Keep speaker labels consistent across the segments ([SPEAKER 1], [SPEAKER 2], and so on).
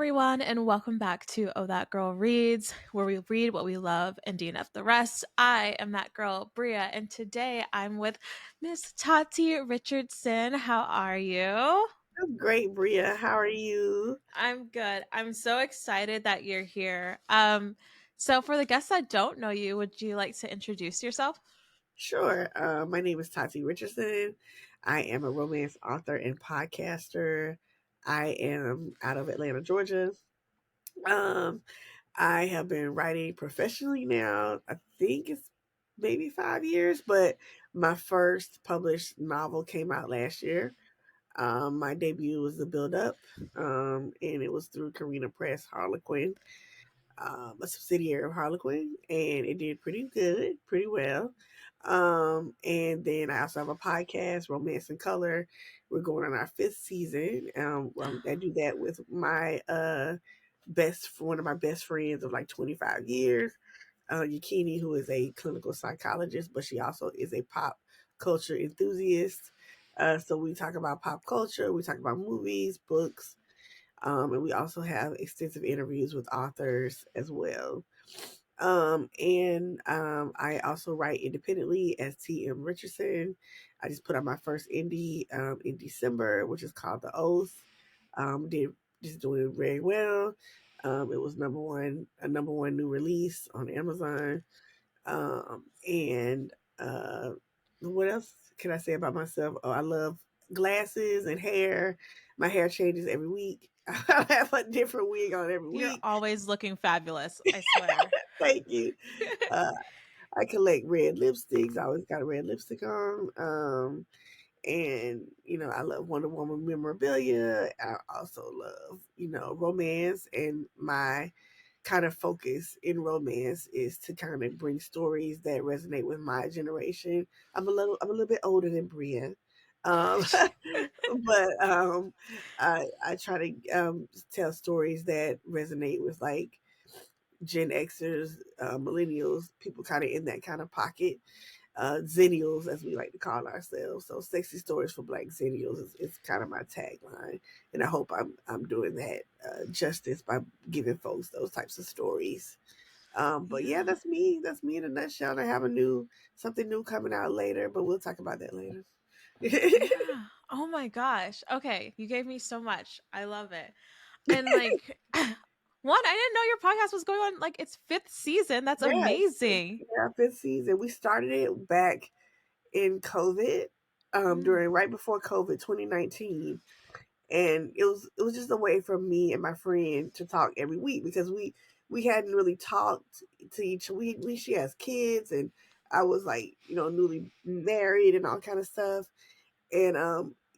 [SPEAKER 1] everyone, and welcome back to Oh That Girl Reads, where we read what we love and DNF the rest. I am that girl, Bria, and today I'm with Miss Tati Richardson. How are you?
[SPEAKER 2] I'm great, Bria. How are you?
[SPEAKER 1] I'm good. I'm so excited that you're here. So for the guests that don't know you, would you like to introduce yourself?
[SPEAKER 2] Sure. My name is Tati Richardson. I am a romance author and podcaster. I am out of Atlanta, Georgia. Um, I have been writing professionally now. I think it's maybe 5 years, but my first published novel came out last year. My debut was The Build Up, and it was through Carina Press Harlequin. A subsidiary of Harlequin, and it did pretty good, pretty well. And then I also have a podcast, Romance in Color. We're going on our fifth season. I do that with my one of my best friends of like 25 years, Yakini, who is a clinical psychologist, but she also is a pop culture enthusiast. So we talk about pop culture, we talk about movies, books, and we also have extensive interviews with authors as well. And I also write independently as T.M. Richardson. I just put out my first indie in December, which is called The Oath. Did just doing very well. It was a number one new release on Amazon. And what else can I say about myself? Oh, I love glasses and hair. My hair changes every week. I have a different wig on every
[SPEAKER 1] You're
[SPEAKER 2] week.
[SPEAKER 1] always looking fabulous, I swear.
[SPEAKER 2] Thank you. Uh, I collect red lipsticks. I always got a red lipstick on. And I love Wonder Woman memorabilia. I also love romance, and my kind of focus in romance is to kind of bring stories that resonate with my generation. I'm a little bit older than Bria, um, but I try to tell stories that resonate with like Gen Xers, millennials, people kind of in that kind of pocket, Zennials, as we like to call ourselves. So, sexy stories for Black Zennials is kind of my tagline, and I hope I'm doing that justice by giving folks those types of stories. But yeah,
[SPEAKER 1] Yeah.
[SPEAKER 2] that's me. That's me in a nutshell. I have a new something new coming out later, but we'll talk about that later.
[SPEAKER 1] Yeah. Oh my gosh. Okay, you gave me so much. I love it. And like one, I didn't know your podcast was going on like its fifth season. That's
[SPEAKER 2] Yes,
[SPEAKER 1] amazing.
[SPEAKER 2] yeah, fifth season. We started it back in COVID,
[SPEAKER 1] Mm,
[SPEAKER 2] during right before COVID, 2019, and it was just a way for me and my friend to talk every week because we hadn't really talked to each. We She has kids, and I was like newly married and all kind of stuff, and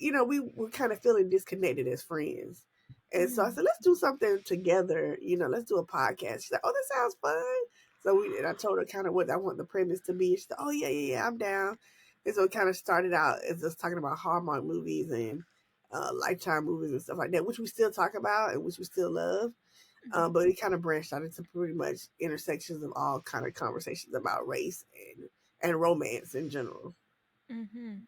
[SPEAKER 2] we were kind of feeling disconnected as friends. And so I
[SPEAKER 1] mm,
[SPEAKER 2] said, let's do something together. Let's do a podcast. She's like, oh, that sounds fun. And I told her kind of what I want the premise to be. She said, oh yeah, I'm down. And so it kind of started out as just talking about Hallmark movies and Lifetime movies and stuff like that, which we still talk about and which we still love.
[SPEAKER 1] mhm,
[SPEAKER 2] But it kind of branched out into pretty much intersections of all kind of conversations about race and romance in general.
[SPEAKER 1] mhm.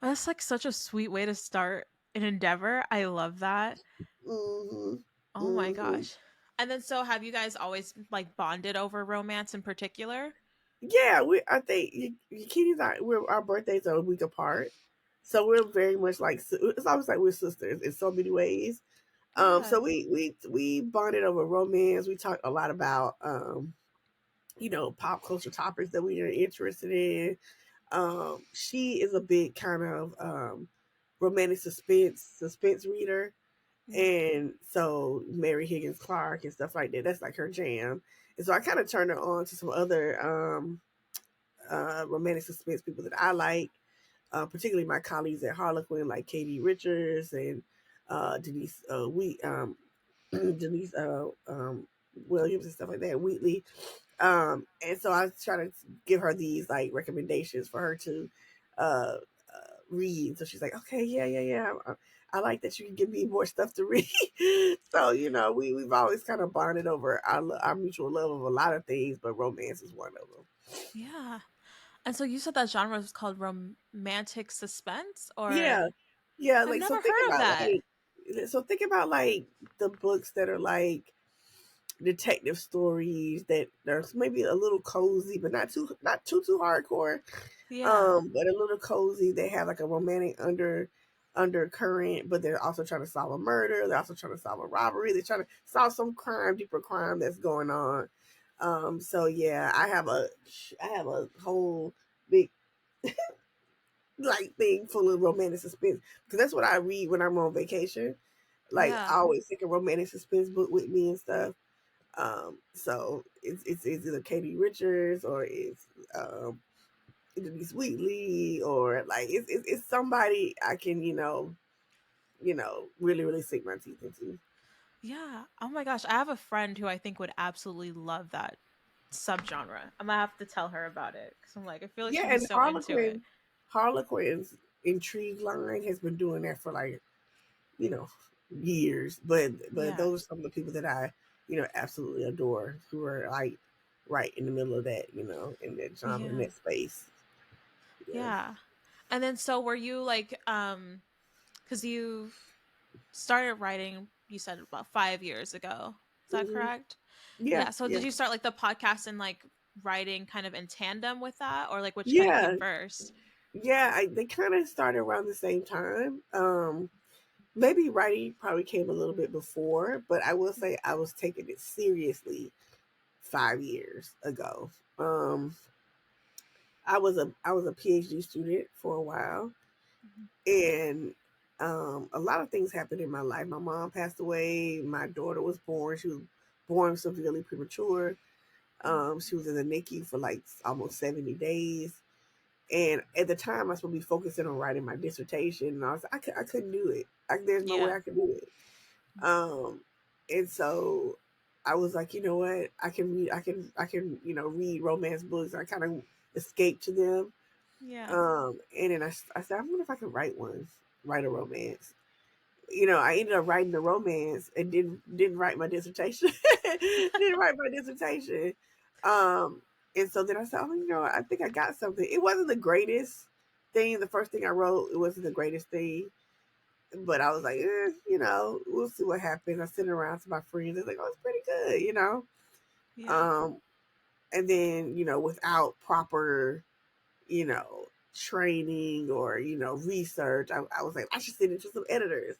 [SPEAKER 1] That's like such a sweet way to start an endeavor. I love that.
[SPEAKER 2] Hmm.
[SPEAKER 1] Oh my
[SPEAKER 2] Hmm.
[SPEAKER 1] gosh. And then so have you guys always like bonded over romance in particular?
[SPEAKER 2] Yeah, I think Kitty's our birthdays are a week apart, so we're very much like it's almost like we're sisters in so many ways. So
[SPEAKER 1] Yes.
[SPEAKER 2] we bonded over romance. We talked a lot about pop culture topics that we are interested in. She is a big kind of romantic suspense reader,
[SPEAKER 1] Mm,
[SPEAKER 2] and so Mary Higgins Clark and stuff like that. That's like her jam. And so I kind of turned her on to some other romantic suspense people that I like, particularly my colleagues at Harlequin, like Katie Richards and Denise Denise Williams and stuff like that, Wheatley. And so I try to give her these like recommendations for her to uh, read. So she's like, okay, yeah. I like that you can give me more stuff to read. So we've always kind of bonded over our mutual love of a lot of things, but romance is one of them.
[SPEAKER 1] yeah. And so you said that genre was called romantic suspense, or
[SPEAKER 2] Yeah, yeah.
[SPEAKER 1] I've
[SPEAKER 2] Like so,
[SPEAKER 1] never
[SPEAKER 2] think
[SPEAKER 1] heard of
[SPEAKER 2] about
[SPEAKER 1] that.
[SPEAKER 2] like So think about like the books that are like detective stories that are maybe a little cozy, but not too hardcore.
[SPEAKER 1] Yeah.
[SPEAKER 2] But a little cozy. They have like a romantic undercurrent, but they're also trying to solve a murder. They're also trying to solve a robbery. They're trying to solve some crime, deeper crime that's going on. So yeah, I have a whole big like thing full of romantic suspense because that's what I read when I'm on vacation. Like I
[SPEAKER 1] Yeah.
[SPEAKER 2] always take a romantic suspense book with me and stuff. So it's either Katie Richards or um Denise Wheatley or like it's somebody I can really really sink my teeth into.
[SPEAKER 1] Yeah. Oh my gosh, I have a friend who I think would absolutely love that subgenre. I'm gonna have to tell her about it because I'm like, I feel like
[SPEAKER 2] Yeah,
[SPEAKER 1] she'd be
[SPEAKER 2] and
[SPEAKER 1] so into it.
[SPEAKER 2] Harlequin's intrigue line has been doing that for like you know years, but
[SPEAKER 1] Yeah.
[SPEAKER 2] those are some of the people that I absolutely adore who are like right in the middle of that in that genre in
[SPEAKER 1] Yeah.
[SPEAKER 2] that space. Yeah,
[SPEAKER 1] Yeah. And then so were you like because you started writing, you said about 5 years ago. Is that
[SPEAKER 2] hmm
[SPEAKER 1] correct?
[SPEAKER 2] yeah,
[SPEAKER 1] Yeah. So
[SPEAKER 2] yeah,
[SPEAKER 1] did you start like the podcast and like writing kind of in tandem with that, or like which kind of came
[SPEAKER 2] yeah,
[SPEAKER 1] first?
[SPEAKER 2] yeah. They kind of started around the same time. Maybe writing probably came a little bit before, but I will say I was taking it seriously 5 years ago. Um, I was a PhD student for a while,
[SPEAKER 1] Mhm.
[SPEAKER 2] and a lot of things happened in my life. My mom passed away. My daughter was born. She was born severely premature. She was in the NICU for like almost 70 days. And at the time, I was supposed to be focusing on writing my dissertation, and I couldn't do it. There's no way
[SPEAKER 1] Yeah.
[SPEAKER 2] I could do it. Um, and so I was like, you know what? I can read romance books. I kind of escape to them.
[SPEAKER 1] Yeah.
[SPEAKER 2] And then I said, I wonder if I could write a romance. I ended up writing the romance and didn't write my dissertation. Didn't write my dissertation. Um, and so then I said, oh, I think I got something. It wasn't the greatest thing. The first thing I wrote, it wasn't the greatest thing. But I was like, we'll see what happens. I sent it around to my friends. They're like, oh, it's pretty good.
[SPEAKER 1] Yeah.
[SPEAKER 2] Um, and then, without proper, you know, training or, research, I was like, I should send it to some editors.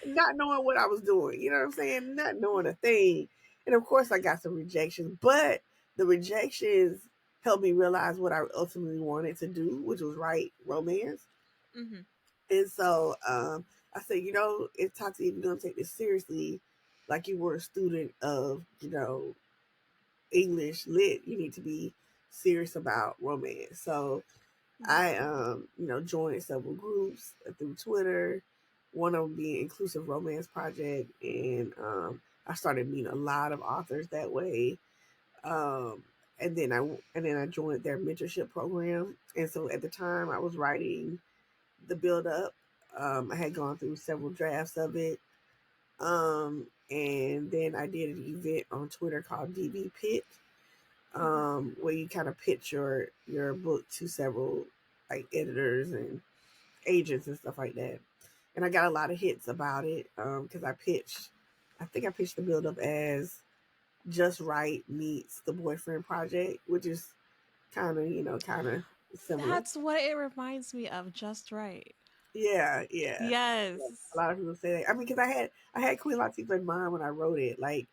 [SPEAKER 2] Not knowing what I was doing, you know what I'm saying? Not knowing a thing. And of course I got some rejections, but the rejections helped me realize what I ultimately wanted to do, which was write romance.
[SPEAKER 1] Hmm.
[SPEAKER 2] And so I said, if Tati, if you're gonna take this seriously, like you were a student of, English lit, you need to be serious about romance. So
[SPEAKER 1] Yeah.
[SPEAKER 2] I joined several groups through Twitter, one of them being Inclusive Romance Project, and I started meeting a lot of authors that way. Um, and then I joined their mentorship program. And so at the time I was writing the build up. I had gone through several drafts of it. And then I did an event on Twitter called DB Pit,
[SPEAKER 1] Hmm.
[SPEAKER 2] where you kind of pitch your book to several like editors and agents and stuff like that. And I got a lot of hits about it because I think I pitched the build up as Just Right meets the Boyfriend Project, which is kind of similar.
[SPEAKER 1] That's what it reminds me of. Just right.
[SPEAKER 2] Yeah, yeah. A
[SPEAKER 1] Yes.
[SPEAKER 2] lot of people say that. I mean, because I had Queen Latifah in mind when I wrote it. Like,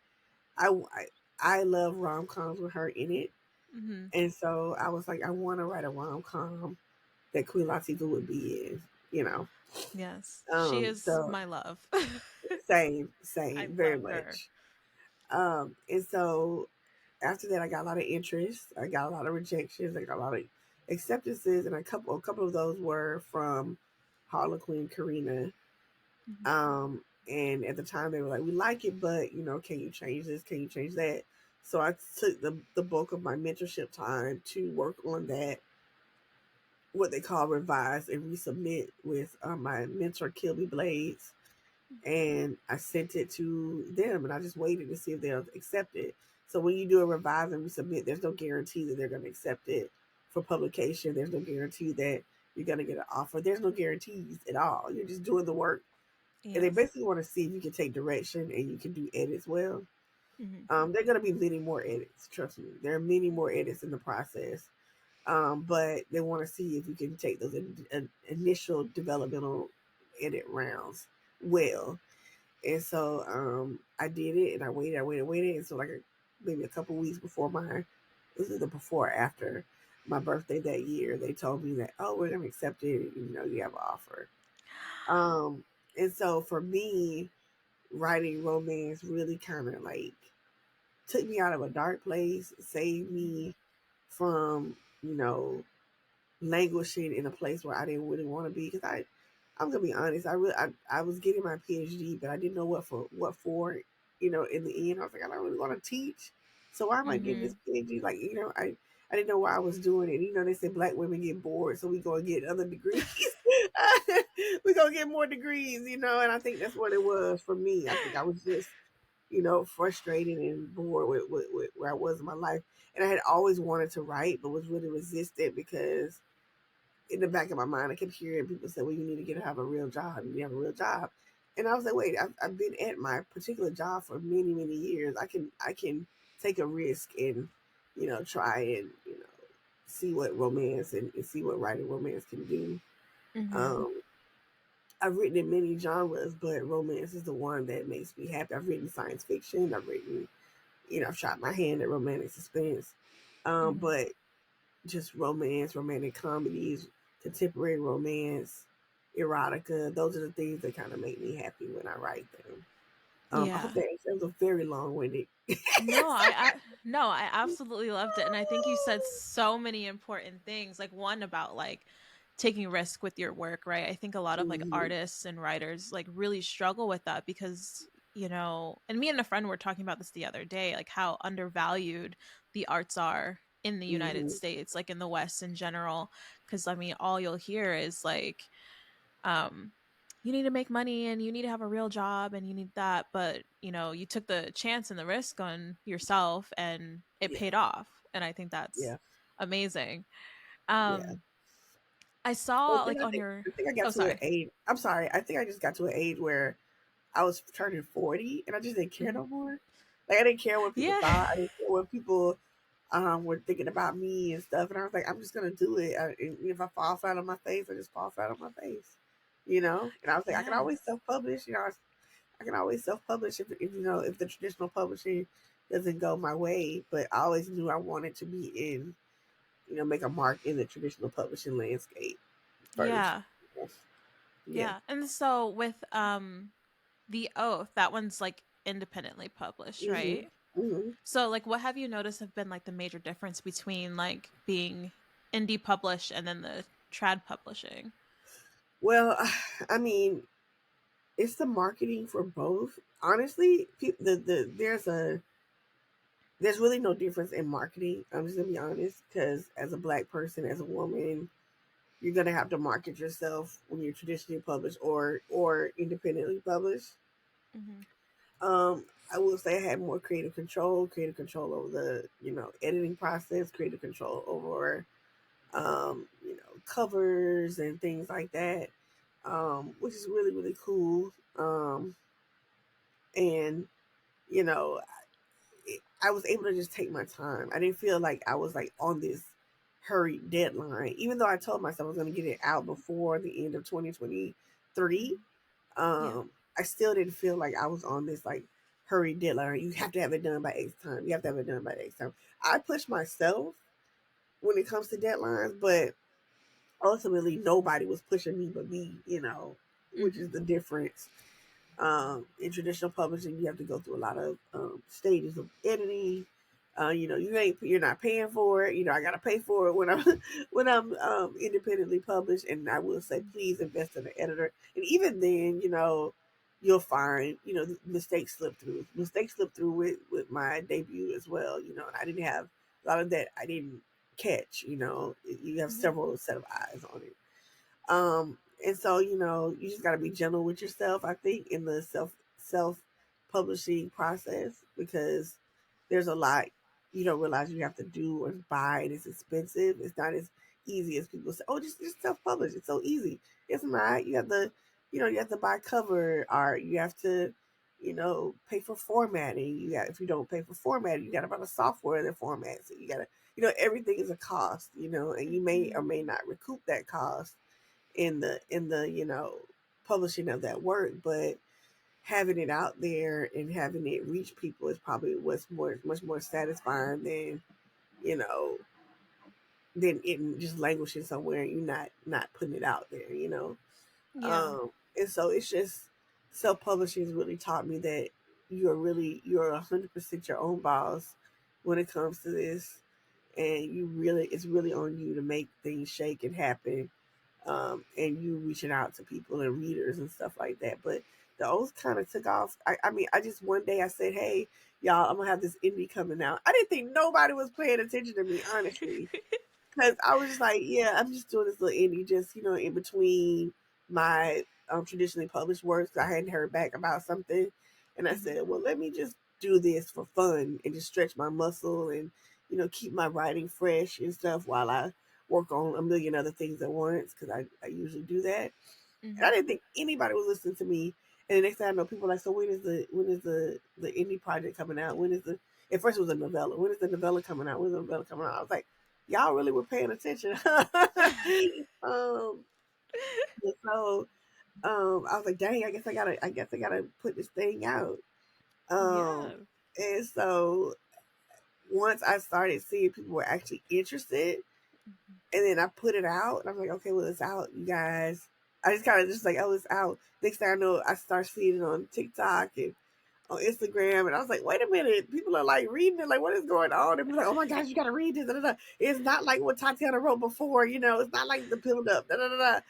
[SPEAKER 2] I I, I love rom coms with her in it,
[SPEAKER 1] Hmm.
[SPEAKER 2] and so I was like, I want to write a rom com that Queen Latifah would be in. You know,
[SPEAKER 1] Yes. She is
[SPEAKER 2] so
[SPEAKER 1] my love.
[SPEAKER 2] same,
[SPEAKER 1] I
[SPEAKER 2] very
[SPEAKER 1] love her.
[SPEAKER 2] much. And so after that, I got a lot of interest. I got a lot of rejections. I got a lot of acceptances, and a couple of those were from Harlequin Karina.
[SPEAKER 1] Mhm.
[SPEAKER 2] And at the time they were like, we like it, but can you change this? Can you change that? So I took the bulk of my mentorship time to work on that, what they call revise and resubmit with my mentor Kilby Blades, and I sent it to them, and I just waited to see if they'll accept it. So when you do a revise and resubmit, there's no guarantee that they're going to accept it for publication. There's no guarantee that you're going to get an offer. There's no guarantees at all. You're just doing the work and they
[SPEAKER 1] Yes.
[SPEAKER 2] basically want to see if you can take direction and you can do edits well.
[SPEAKER 1] Mhm.
[SPEAKER 2] They're going to be many more edits. Trust me, there are many more edits in the process. But they want to see if you can take those initial developmental edit rounds well. And so I did it, and I waited. And so maybe a couple weeks before this is the before or after my birthday that year, they told me that, oh, we're gonna accept it. You have an offer. Um, and so for me, writing romance really kind of like took me out of a dark place, saved
[SPEAKER 1] Mhm.
[SPEAKER 2] me from languishing in a place where I didn't really want to be. Because I'm gonna be honest, I was getting my PhD, but I didn't know what for. In the end, I was like, I don't really want to teach, so why am I getting this
[SPEAKER 1] Mhm.
[SPEAKER 2] PhD? Like, I didn't know why I was doing it. They say black women get bored, so we go and get other degrees. We gonna get more degrees, and I think that's what it was for me. I think I was just frustrated and bored with where I was in my life. And I had always wanted to write, but was really resistant because in the back of my mind, I kept hearing people say, well, you need to have a real job. You need to have a real job. And I was like, wait, I've been at my particular job for many, many years. I can take a risk and, try and, see what romance and see what writing romance can do.
[SPEAKER 1] Mhm.
[SPEAKER 2] Um, I've written in many genres, but romance is the one that makes me happy. I've written science fiction. I've written, I've shot my hand at romantic suspense.
[SPEAKER 1] Mhm.
[SPEAKER 2] But just romance, romantic comedies, contemporary romance, erotica. Those are the things that kind of make me happy when I write them. I hope
[SPEAKER 1] Yeah.
[SPEAKER 2] that was a very long-winded.
[SPEAKER 1] No, no, I absolutely loved it. And I think you said so many important things. Like one about like taking risk with your work, right? I think a lot of like
[SPEAKER 2] Hmm.
[SPEAKER 1] artists and writers like really struggle with that because, and me and a friend were talking about this the other day, like how undervalued the arts are in the United
[SPEAKER 2] Hmm.
[SPEAKER 1] States, like in the West in general. Cause I mean, all you'll hear is like, um you need to make money and you need to have a real job and you need that, but you took the chance and the risk on yourself and it
[SPEAKER 2] Yeah,
[SPEAKER 1] paid off, and I think that's
[SPEAKER 2] yeah,
[SPEAKER 1] amazing.
[SPEAKER 2] yeah.
[SPEAKER 1] I
[SPEAKER 2] But
[SPEAKER 1] saw
[SPEAKER 2] then
[SPEAKER 1] like on your
[SPEAKER 2] I think I got
[SPEAKER 1] oh
[SPEAKER 2] to an
[SPEAKER 1] sorry.
[SPEAKER 2] age. I'm sorry. I think I just got to an age where I was turning 40, and I just didn't care
[SPEAKER 1] Hmm.
[SPEAKER 2] no more. Like I didn't care what people
[SPEAKER 1] Yeah.
[SPEAKER 2] thought. I didn't care what people were thinking about me and stuff. And I was like, I'm just gonna do it. And if I fall flat on my face, I just fall flat on my face. And I was like, I can always
[SPEAKER 1] Yes.
[SPEAKER 2] self publish. I can always self publish if the traditional publishing doesn't go my way. But I always knew I wanted to be in make a mark in the traditional publishing landscape first.
[SPEAKER 1] Yeah.
[SPEAKER 2] Yeah.
[SPEAKER 1] Yeah. And so with the Oath, that one's like independently published,
[SPEAKER 2] Mhm.
[SPEAKER 1] right?
[SPEAKER 2] Mhm.
[SPEAKER 1] So like what have you noticed have been like the major difference between like being indie published and then the trad publishing?
[SPEAKER 2] Well, I mean, it's the marketing for both. Honestly, there's really no difference in marketing. I'm just gonna be honest, because as a black person, as a woman, you're gonna have to market yourself when you're traditionally published or independently published.
[SPEAKER 1] Hmm.
[SPEAKER 2] Um, I will say I had more creative control over the editing process, creative control over covers and things like that, which is really really cool. And you know I was able to just take my time. I didn't feel like I was like on this hurried deadline, even though I told myself I was going to get it out before the end of 2023.
[SPEAKER 1] Hmm. Yeah.
[SPEAKER 2] I still didn't feel like I was on this like hurried deadline. You have to have it done by X time. You have to have it done by X time. I push myself when it comes to deadlines, but ultimately nobody was pushing me but me, which is
[SPEAKER 1] Hmm.
[SPEAKER 2] the difference. In traditional publishing, you have to go through a lot of stages of editing. You're not paying for it. I gotta pay for it when I'm when I'm independently published. And I will say, please invest in an editor. And even then, you'll find mistakes slip through. Mistakes slip through with my debut as well. And I didn't have a lot of that. I didn't catch. You have
[SPEAKER 1] Hmm.
[SPEAKER 2] several set of eyes on it. And so, you just got to be gentle with yourself, I think, in the self publishing process, because there's a lot you don't realize you have to do or buy, and it's expensive. It's not as easy as people say, oh, just self publish. It's so easy. It's not. You have to you have to buy cover art. You have to, pay for formatting. If you don't pay for formatting, you got to buy the software that formats it. You got to, everything is a cost, and you may or
[SPEAKER 1] Mhm.
[SPEAKER 2] may not recoup that cost in the publishing of that work, but having it out there and having it reach people is probably what's much more satisfying you know than it just languishing somewhere and you not putting it out there.
[SPEAKER 1] Yeah.
[SPEAKER 2] And so it's just self-publishing has really taught me that you're 100% your own boss when it comes to this, and it's really on you to make things shake and happen, and you reaching out to people and readers and stuff like that. But the O's kind of took off. I mean, I just one day I said, "Hey, y'all, I'm gonna have this indie coming out." I didn't think nobody was paying attention to me, honestly, because I was just like, "Yeah, I'm just doing this little indie, just in between my traditionally published works. I hadn't heard back about something, and I
[SPEAKER 1] Mhm.
[SPEAKER 2] said, well, let me just do this for fun and just stretch my muscle and keep my writing fresh and stuff while I work on a million other things at once because I usually do that. And I
[SPEAKER 1] Mhm.
[SPEAKER 2] didn't think anybody was listening to me. And the next thing I know, people are like, so when is the indie project coming out? When is the at first it was a novella. When is the novella coming out? When is the novella coming out? I was like, y'all really were paying attention. um, and so I was like, dang, I guess I gotta put this thing out. Um,
[SPEAKER 1] Yeah.
[SPEAKER 2] and so once I started seeing people were actually interested,
[SPEAKER 1] Mhm.
[SPEAKER 2] and then I put it out, and I'm like, okay, well, it's out, you guys. I just kind of just like, oh, it's out. Next thing I know, I start seeing it on TikTok and on Instagram, and I was like, wait a minute, people are like reading it, like, what is going on? And like, oh my gosh, you gotta read this. Da, da, da. It's not like what Tatiana wrote before, it's not like the build up. Da, da, da, da.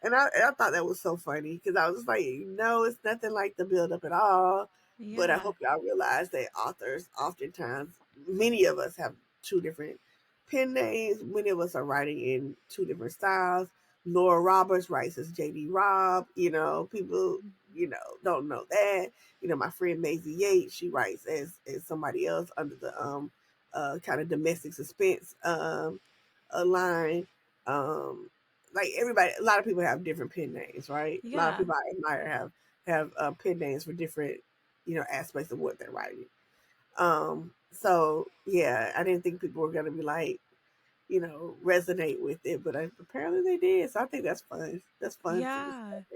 [SPEAKER 2] And I thought that was so funny because I was just like, no, it's nothing like the build up at all. But I
[SPEAKER 1] Yeah.
[SPEAKER 2] hope y'all realize that authors oftentimes, many of us have two different pen names. Many of us are writing in two different styles. Laura Roberts writes as JD Robb. People,
[SPEAKER 1] Mhm.
[SPEAKER 2] don't know that. My friend Maisie Yates, she writes as somebody else under the kind of domestic suspense line. Um, like everybody, a lot of people have different pen names, right? A lot of
[SPEAKER 1] Yeah.
[SPEAKER 2] people I admire have pen names for different, aspects of what they're writing. So yeah, I didn't think people were gonna be like, resonate with it, but apparently they did. So I think that's fun. That's fun to
[SPEAKER 1] Yeah.
[SPEAKER 2] discover.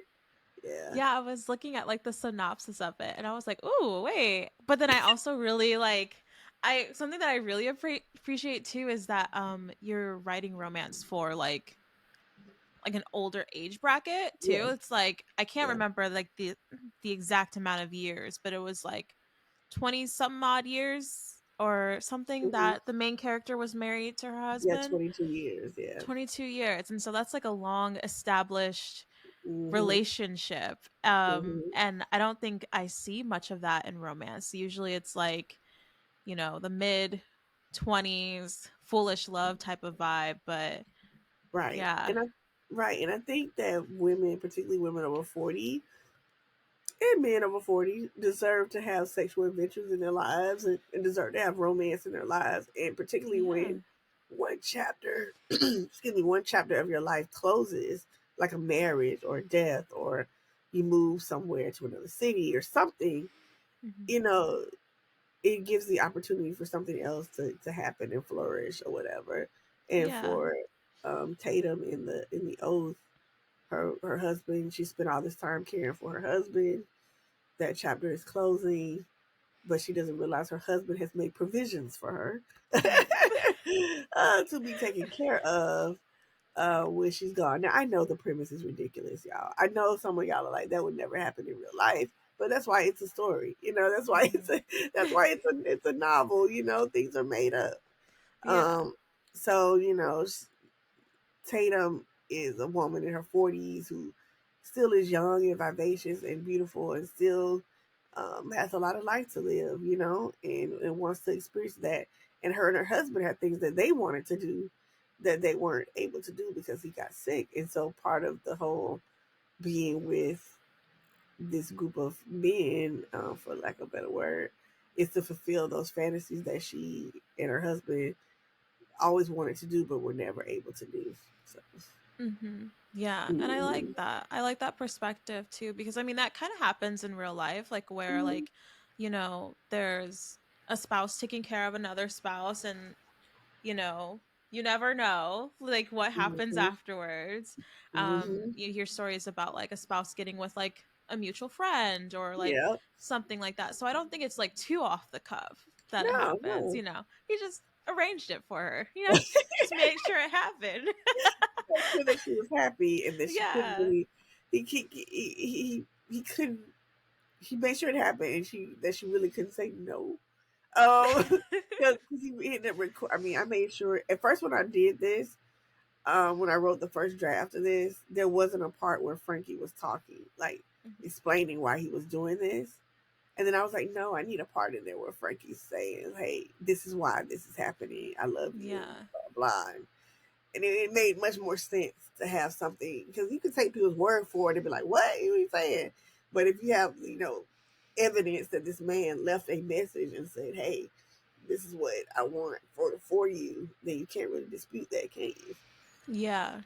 [SPEAKER 2] Yeah,
[SPEAKER 1] Yeah, I was looking at like the synopsis of it and I was like, "Ooh, wait." But then I also really like I something that I really appreciate too is that you're writing romance for like an older age bracket
[SPEAKER 2] yeah,
[SPEAKER 1] too. It's like I can't
[SPEAKER 2] yeah.
[SPEAKER 1] remember like the exact amount of years, but it was like 20 some odd years or something
[SPEAKER 2] Hmm.
[SPEAKER 1] that the main character was married to her
[SPEAKER 2] Yeah,
[SPEAKER 1] husband.
[SPEAKER 2] 22 years. Yeah.
[SPEAKER 1] 22 years. And so that's like a long established
[SPEAKER 2] Hmm.
[SPEAKER 1] relationship.
[SPEAKER 2] Hmm.
[SPEAKER 1] And I don't think I see much of that in romance. Usually it's like, the mid 20s, foolish love type of vibe, but
[SPEAKER 2] Right,
[SPEAKER 1] yeah.
[SPEAKER 2] and I think that women, particularly women over 40, and men over 40 deserve to have sexual adventures in their lives and deserve to have romance in their lives. And particularly
[SPEAKER 1] Yeah.
[SPEAKER 2] when one chapter, excuse me, one chapter of your life closes, like a marriage or a death, or you move somewhere to another city or something,
[SPEAKER 1] Mhm.
[SPEAKER 2] you know, it gives the opportunity for something else to happen and flourish or whatever. And
[SPEAKER 1] Yeah.
[SPEAKER 2] for Tatum in the Oath, her husband, she spent all this time caring for her husband. That chapter is closing, but she doesn't realize her husband has made provisions for her
[SPEAKER 1] Mhm.
[SPEAKER 2] to be taken care of when she's gone. Now I know the premise is ridiculous, y'all. I know some of y'all are like that would never happen in real life, but that's why it's a story. That's why it's
[SPEAKER 1] Mhm.
[SPEAKER 2] a novel. Things are made up.
[SPEAKER 1] Yeah.
[SPEAKER 2] Um, so Tatum is a woman in her 40s who still is young and vivacious and beautiful and still has a lot of life to live, and wants to experience that. And her and her husband had things that they wanted to do that they weren't able to do because he got sick. And so part of the whole being with this group of men, for lack of a better word, is to fulfill those fantasies that she and her husband always wanted to do but were never able to do. So.
[SPEAKER 1] Yeah, and I like
[SPEAKER 2] Mhm.
[SPEAKER 1] that. I like that perspective too because I mean that kind of happens in real life like where
[SPEAKER 2] Mhm.
[SPEAKER 1] like there's a spouse taking care of another spouse and you know, you never know like what happens
[SPEAKER 2] Mhm.
[SPEAKER 1] afterwards.
[SPEAKER 2] Mhm.
[SPEAKER 1] You hear stories about like a spouse getting with like a mutual friend or like
[SPEAKER 2] Yep.
[SPEAKER 1] something like that. So I don't think it's like too off the cuff that it
[SPEAKER 2] No,
[SPEAKER 1] happens,
[SPEAKER 2] no.
[SPEAKER 1] He just arranged it for her, just made sure it happened.
[SPEAKER 2] Make sure that she was happy and that she couldn't
[SPEAKER 1] Yeah.
[SPEAKER 2] really he couldn't he made sure it happened and she really couldn't say no. Because he ended up I mean, I made sure at first when I did this, when I wrote the first draft of this, there wasn't a part where Frankie was talking, like
[SPEAKER 1] Mhm.
[SPEAKER 2] explaining why he was doing this. And then I was like, no, I need a part in there where Frankie's saying, hey, this is why this is happening. I love you and
[SPEAKER 1] Yeah.
[SPEAKER 2] blah blah. And it made much more sense to have something because you can take people's word for it and be like, what are you saying? But if you have, evidence that this man left a message and said, hey, this is what I want for you, then you can't really dispute that, can you?
[SPEAKER 1] Yeah.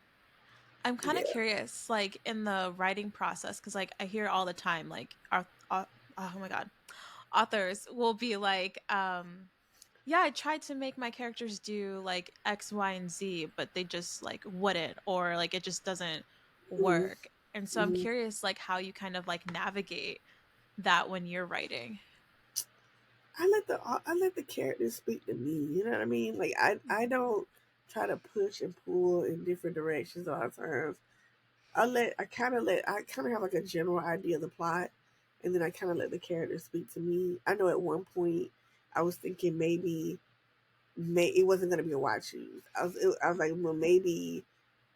[SPEAKER 1] I'm kind of
[SPEAKER 2] Yeah.
[SPEAKER 1] curious, like in the writing process, because like I hear all the time, like oh my god, authors will be like, yeah, I tried to make my characters do like X, Y, and Z, but they just like wouldn't, or like it just doesn't
[SPEAKER 2] Mm-hmm.
[SPEAKER 1] work. And so I'm
[SPEAKER 2] Mm-hmm.
[SPEAKER 1] curious, like how you kind of like navigate that when you're writing.
[SPEAKER 2] I let the characters speak to me. You know what I mean? Like I
[SPEAKER 1] Mhm.
[SPEAKER 2] don't try to push and pull in different directions a lot of times. I kind of have like a general idea of the plot, and then I kind of let the characters speak to me. I know at one point I was thinking maybe it wasn't going to be a watch choose. I was like, well, maybe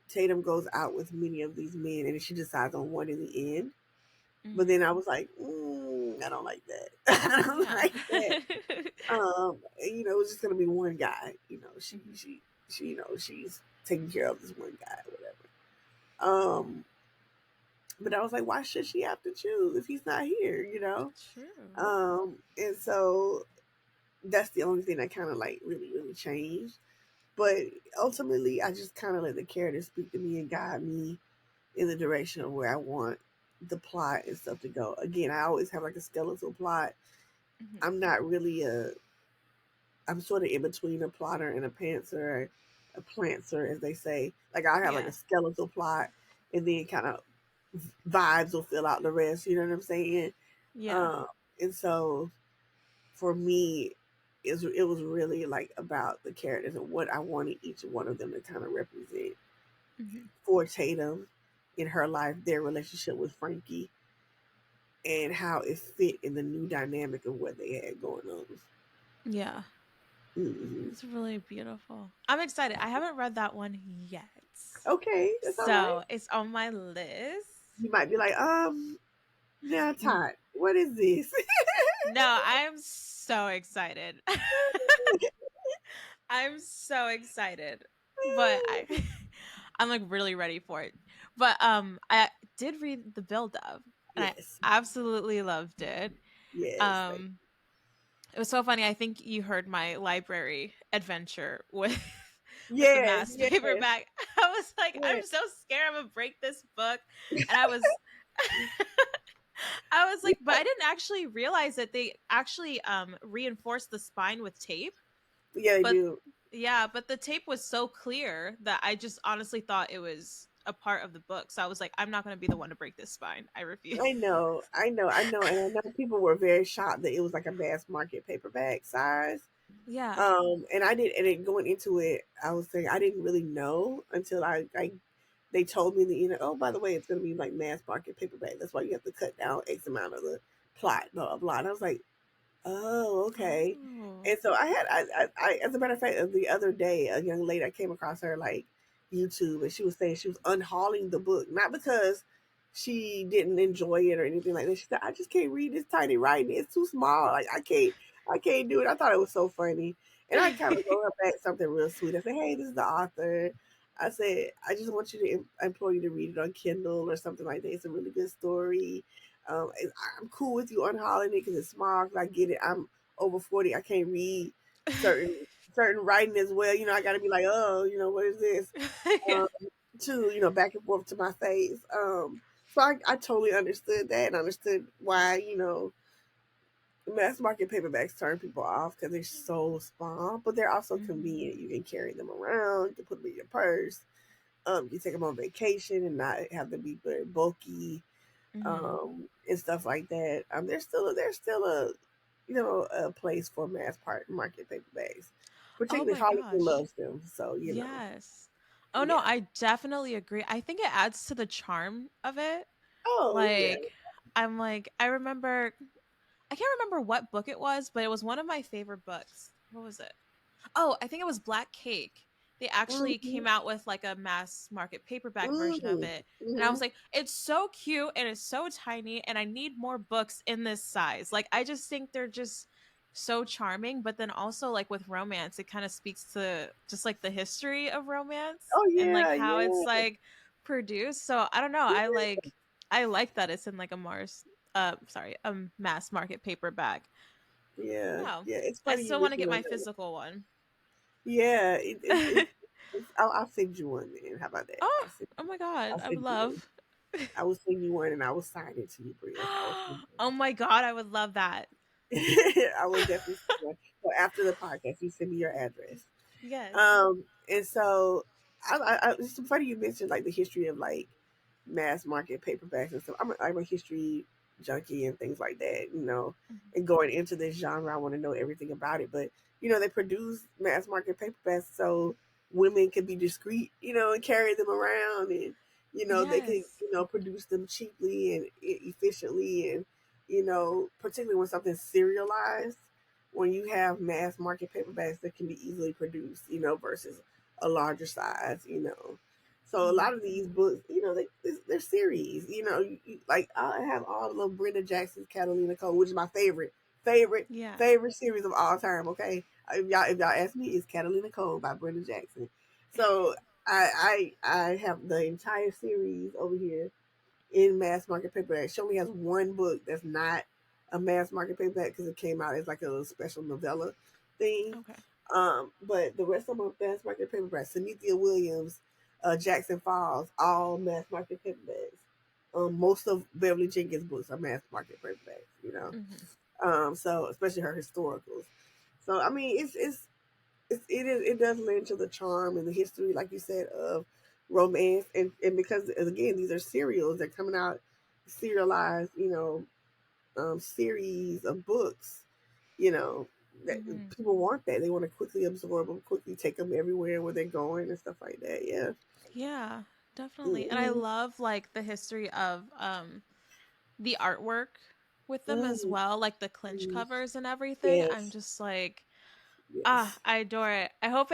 [SPEAKER 2] Tatum goes out with many of these men, and she decides on one in the end. But
[SPEAKER 1] Mhm.
[SPEAKER 2] then I was like, I don't like that. I don't
[SPEAKER 1] Yeah.
[SPEAKER 2] like that. It was just gonna be one guy.
[SPEAKER 1] Mhm.
[SPEAKER 2] She's taking care of this one guy, or whatever. But I was like, why should she have to choose if he's not here?
[SPEAKER 1] True.
[SPEAKER 2] And so that's the only thing that kind of like really, really changed. But ultimately, I just kind of let the characters speak to me and guide me in the direction of where I want the plot and stuff to go. Again, I always have like a skeletal plot.
[SPEAKER 1] Mhm.
[SPEAKER 2] I'm not really I'm sort of in between a plotter and a pantser, a plantser, as they say. Like I have like a
[SPEAKER 1] Yeah.
[SPEAKER 2] skeletal plot, and then kind of vibes will fill out the rest. You know what I'm saying?
[SPEAKER 1] Yeah.
[SPEAKER 2] Um, and so for me, it was really like about the characters and what I wanted each one of them to kind of represent
[SPEAKER 1] Mhm.
[SPEAKER 2] for Tatum in her life, their relationship with Frankie, and how it fit in the new dynamic of what they had going on.
[SPEAKER 1] Yeah.
[SPEAKER 2] Hmm.
[SPEAKER 1] It's really beautiful. I'm excited. I haven't read that one yet.
[SPEAKER 2] Okay, that's all right.
[SPEAKER 1] So it's on my list.
[SPEAKER 2] You might be like, now
[SPEAKER 1] N-
[SPEAKER 2] Todd, what is this?
[SPEAKER 1] No, I'm so excited. I'm so excited. But I'm like really ready for it. But I did read the build up and I
[SPEAKER 2] Yes,
[SPEAKER 1] absolutely loved it.
[SPEAKER 2] yes,
[SPEAKER 1] Um it was so funny. I think you heard my library adventure with with the
[SPEAKER 2] yes,
[SPEAKER 1] mass
[SPEAKER 2] yes,
[SPEAKER 1] paperback. I was like, I'm
[SPEAKER 2] yes.
[SPEAKER 1] so scared I'm gonna break this book. And I was I was like, but I didn't actually realize that they actually reinforced the spine with tape.
[SPEAKER 2] Yeah, they
[SPEAKER 1] But
[SPEAKER 2] do.
[SPEAKER 1] yeah, but the tape was so clear that I just honestly thought it was a part of the book. So I was like, I'm not gonna be the one to break this spine. I refuse.
[SPEAKER 2] I know, and I know people were very shocked that it was like a mass market paperback size.
[SPEAKER 1] Yeah.
[SPEAKER 2] And I did, and then going into it, I was saying I didn't really know until I they told me in the end. Oh, by the way, it's going to be like mass market paperback. That's why you have to cut down X amount of the plot, blah blah blah. And I was like, oh, okay.
[SPEAKER 1] Oh.
[SPEAKER 2] And so as a matter of fact, the other day, a young lady, I came across her like YouTube, and she was saying she was unhauling the book, not because she didn't enjoy it or anything like that. She said, I just can't read this tiny writing. It's too small. Like I can't do it. I thought it was so funny. And I kind of wrote her back something real sweet. I said, hey, this is the author. I said, I just want you to implore you to read it on Kindle or something like that. It's a really good story. I'm cool with you unhauling it because it's small. 'Cause I get it. I'm over 40. I can't read certain certain writing as well. I got to be like, oh, what is this?
[SPEAKER 1] Yeah.
[SPEAKER 2] to back and forth to my face. So I totally understood that and understood why mass market paperbacks turn people off because they're so small, but they're also
[SPEAKER 1] Mhm.
[SPEAKER 2] convenient. You can carry them around, you can put them in your purse. You take them on vacation and not have them be very bulky,
[SPEAKER 1] Mhm.
[SPEAKER 2] and stuff like that. There's still a a place for market paperbacks.
[SPEAKER 1] Oh
[SPEAKER 2] Particularly
[SPEAKER 1] my
[SPEAKER 2] Hollywood
[SPEAKER 1] gosh.
[SPEAKER 2] loves them, so
[SPEAKER 1] Yes. Oh no,
[SPEAKER 2] yeah.
[SPEAKER 1] I definitely agree. I think it adds to the charm of it.
[SPEAKER 2] Oh yeah.
[SPEAKER 1] Like, I'm like, I can't remember what book it was, but it was one of my favorite books. What was it? Oh, I think it was Black Cake. They actually
[SPEAKER 2] Mm-hmm.
[SPEAKER 1] came out with like a mass market paperback version of
[SPEAKER 2] Mm-hmm.
[SPEAKER 1] it. And I
[SPEAKER 2] Mm-hmm.
[SPEAKER 1] was like, it's so cute and it's so tiny, and I need more books in this size. Like, I just think they're just so charming. But then also, like, with romance, it kind of speaks to just like the history of romance
[SPEAKER 2] Oh
[SPEAKER 1] and like
[SPEAKER 2] yeah,
[SPEAKER 1] how it's
[SPEAKER 2] yeah,
[SPEAKER 1] like produced. So I don't know. I like that it's in like a mass market paperback.
[SPEAKER 2] yeah,
[SPEAKER 1] No,
[SPEAKER 2] yeah. It's
[SPEAKER 1] I
[SPEAKER 2] funny you
[SPEAKER 1] still want to
[SPEAKER 2] mentioned
[SPEAKER 1] get my
[SPEAKER 2] romance.
[SPEAKER 1] physical one.
[SPEAKER 2] Yeah, I'll send you one then. How about that?
[SPEAKER 1] Oh, oh my
[SPEAKER 2] I'll
[SPEAKER 1] god, I would
[SPEAKER 2] send you one.
[SPEAKER 1] love.
[SPEAKER 2] I will send you one and I will sign it to you, Bria. I will send
[SPEAKER 1] Oh my god, I would love that.
[SPEAKER 2] I will definitely send one. So after the podcast, you send me your address.
[SPEAKER 1] Yes.
[SPEAKER 2] And so it's funny you mentioned like the history of like mass market paperbacks and stuff. I'm a history junkie and things like that,
[SPEAKER 1] Mhm.
[SPEAKER 2] and going into this genre, I want to know everything about it. But they produce mass market paperbacks so women can be discreet, and carry them around, and they can
[SPEAKER 1] Yes.
[SPEAKER 2] produce them cheaply and efficiently, and particularly when something's serialized, when you have mass market paperbacks that can be easily produced, versus a larger size, So a lot
[SPEAKER 1] Mhm.
[SPEAKER 2] of these books, they're series. Like I have all the little Brenda Jackson's Catalina Cole, which is my favorite,
[SPEAKER 1] Yeah.
[SPEAKER 2] favorite series of all time. Okay, if y'all ask me, it's Catalina Cole by Brenda Jackson. So I have the entire series over here in mass market paperback. She only has one book that's not a mass market paperback because it came out as like a special novella thing.
[SPEAKER 1] Okay.
[SPEAKER 2] But the rest of them are mass market paperbacks. Sunithia Williams, Jackson Falls, all mass market paperbacks. Most of Beverly Jenkins' books are mass market paperbacks.
[SPEAKER 1] Mhm.
[SPEAKER 2] So especially her historicals. So I mean, it does lend to the charm and the history, like you said, of romance, and because again these are serials, they're coming out serialized, series of books, you know that
[SPEAKER 1] Mhm.
[SPEAKER 2] people want, that they want to quickly absorb them, quickly take them everywhere where they're going and stuff like that. Yeah.
[SPEAKER 1] Yeah, definitely. And I
[SPEAKER 2] Mm-hmm.
[SPEAKER 1] love like the history of the artwork with them as
[SPEAKER 2] Mm-hmm.
[SPEAKER 1] well, like the clinch covers and everything. I'm
[SPEAKER 2] Yes.
[SPEAKER 1] just like,
[SPEAKER 2] Yes.
[SPEAKER 1] I adore it. I hope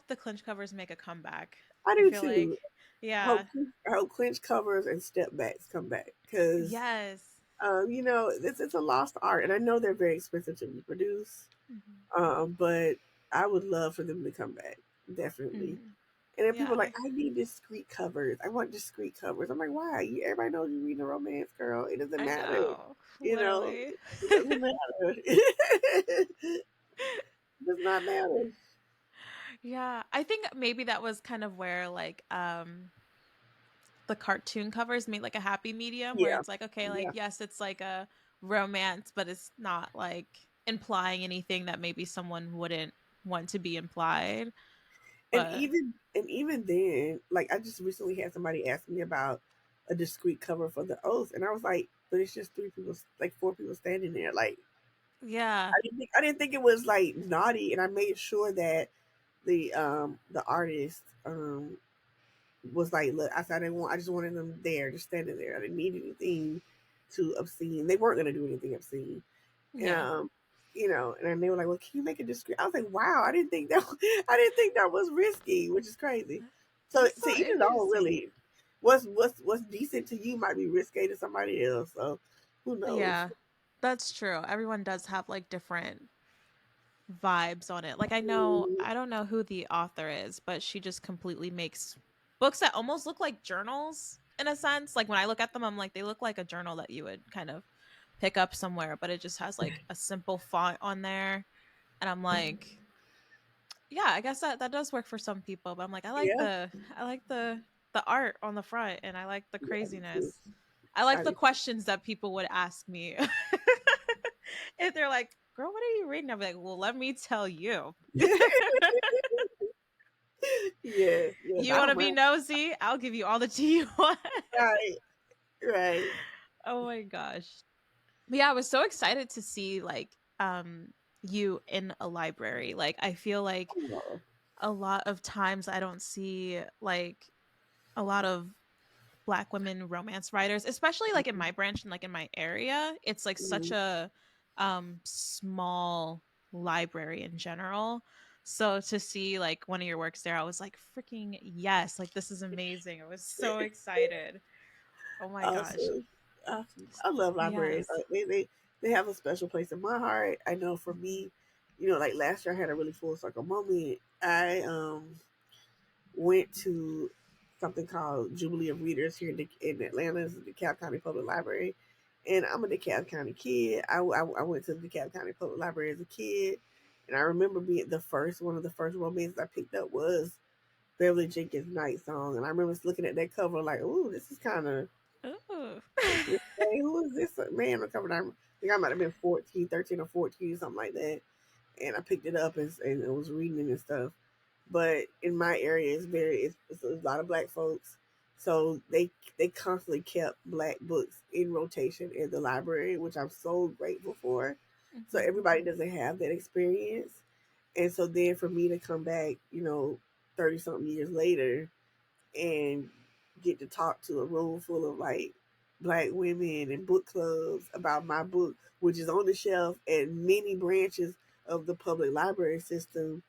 [SPEAKER 1] the clinch covers make a comeback.
[SPEAKER 2] I
[SPEAKER 1] I
[SPEAKER 2] do
[SPEAKER 1] feel like
[SPEAKER 2] too.
[SPEAKER 1] yeah.
[SPEAKER 2] I hope clinch covers and step backs come back because
[SPEAKER 1] Yes.
[SPEAKER 2] it's a lost art, and I know they're very expensive to reproduce.
[SPEAKER 1] Mhm.
[SPEAKER 2] But I would love for them to come back, definitely.
[SPEAKER 1] Mhm.
[SPEAKER 2] And then people are
[SPEAKER 1] Yeah.
[SPEAKER 2] like, I need discreet covers. I want discreet covers. I'm like, why? Everybody knows you're reading a romance, girl. It doesn't
[SPEAKER 1] I
[SPEAKER 2] matter.
[SPEAKER 1] know.
[SPEAKER 2] You know,
[SPEAKER 1] Literally.
[SPEAKER 2] it doesn't matter. It does not matter.
[SPEAKER 1] Yeah, I think maybe that was kind of where like the cartoon covers made like a happy medium where
[SPEAKER 2] Yeah,
[SPEAKER 1] it's like okay, like
[SPEAKER 2] yeah.
[SPEAKER 1] yes, it's like a romance, but it's not like implying anything that maybe someone wouldn't want to be implied.
[SPEAKER 2] And
[SPEAKER 1] But
[SPEAKER 2] even then, like I just recently had somebody ask me about a discreet cover for the oath, and I was like, but it's just three people, like four people standing there. Like
[SPEAKER 1] yeah.
[SPEAKER 2] I didn't think it was like naughty, and I made sure that the artist was like, look, I said I just wanted them there, just standing there. I didn't need anything too obscene. They weren't gonna do anything obscene.
[SPEAKER 1] Yeah.
[SPEAKER 2] Um, and then they were like, well, can you make it discreet? I was like, wow, I didn't think that was risky, which is crazy. So
[SPEAKER 1] That's
[SPEAKER 2] to
[SPEAKER 1] so
[SPEAKER 2] each his own,
[SPEAKER 1] interesting.
[SPEAKER 2] really. What's decent to you might be risque to somebody else. So who knows?
[SPEAKER 1] Yeah. That's true. Everyone does have like different vibes on it. Like
[SPEAKER 2] Mm,
[SPEAKER 1] I don't know who the author is, but she just completely makes books that almost look like journals in a sense. Like when I look at them, I'm like they look like a journal that you would kind of pick up somewhere, but it just has like a simple font on there. And I'm like, yeah, I guess that does work for some people, but I'm like
[SPEAKER 2] yeah.
[SPEAKER 1] I like the the art on the front, and I like the
[SPEAKER 2] Yeah, I do too.
[SPEAKER 1] craziness. I like
[SPEAKER 2] I
[SPEAKER 1] the
[SPEAKER 2] do.
[SPEAKER 1] questions that people would ask me. If they're like, "Girl, what are you reading?" I'll be like, "Well, let me tell you."
[SPEAKER 2] Yes, yes,
[SPEAKER 1] You
[SPEAKER 2] I
[SPEAKER 1] want
[SPEAKER 2] don't
[SPEAKER 1] to be
[SPEAKER 2] mind.
[SPEAKER 1] nosy? I'll give you all the tea you want.
[SPEAKER 2] Right, right.
[SPEAKER 1] Oh my gosh. But yeah, I was so excited to see like you in a library. Like I feel like
[SPEAKER 2] Oh,
[SPEAKER 1] a lot of times I don't see like a lot of black women romance writers, especially like in
[SPEAKER 2] mhm,
[SPEAKER 1] my branch and like in my area. It's like such
[SPEAKER 2] mhm.
[SPEAKER 1] a small library in general. So to see like one of your works there, I was like freaking yes, like this is amazing. I was so excited. Oh my gosh.
[SPEAKER 2] Awesome, awesome. I love libraries.
[SPEAKER 1] Yes.
[SPEAKER 2] They have a special place in my heart. I know for me, like last year I had a really full circle moment. I went to something called Jubilee of Readers here in Atlanta. It's the DeKalb County Public Library, and I'm a DeKalb County kid. I went to the DeKalb County Public Library as a kid, and I remember being one of the first romances I picked up was Beverly Jenkins' Night Song, and I remember looking at that cover like, "Ooh, this is kind of
[SPEAKER 1] Ooh.
[SPEAKER 2] hey, who is this man on the cover?" And I think I might have been 14, 13 or 14, something like that, and I picked it up and I was reading it and stuff. But in my area, it's a lot of black folks, so they constantly kept black books in rotation in the library, which I'm so grateful for. So
[SPEAKER 1] Mhm.
[SPEAKER 2] everybody doesn't have that experience, and so then for me to come back, 30 something years later and get to talk to a room full of like black women and book clubs about my book, which is on the shelf and many branches of the public library system,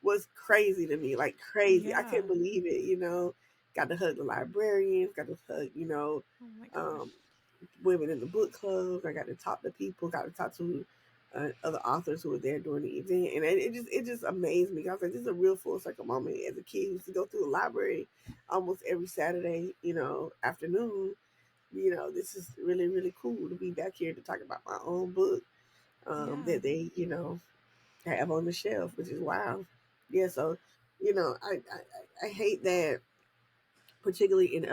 [SPEAKER 2] was crazy to me. Like crazy. I couldn't
[SPEAKER 1] Yeah.
[SPEAKER 2] believe it. Got to hug the librarians, got to hug,
[SPEAKER 1] Oh my
[SPEAKER 2] um,
[SPEAKER 1] gosh.
[SPEAKER 2] women in the book club. I got to talk to people, got to talk to other authors who were there during the event, and it just amazed me. I was like, this is a real full circle moment. As a kid, who used to go through the library almost every Saturday, afternoon. This is really really cool to be back here to talk about my own book
[SPEAKER 1] Yeah.
[SPEAKER 2] that they have on the shelf, which is wild. Yeah, so I hate that, particularly in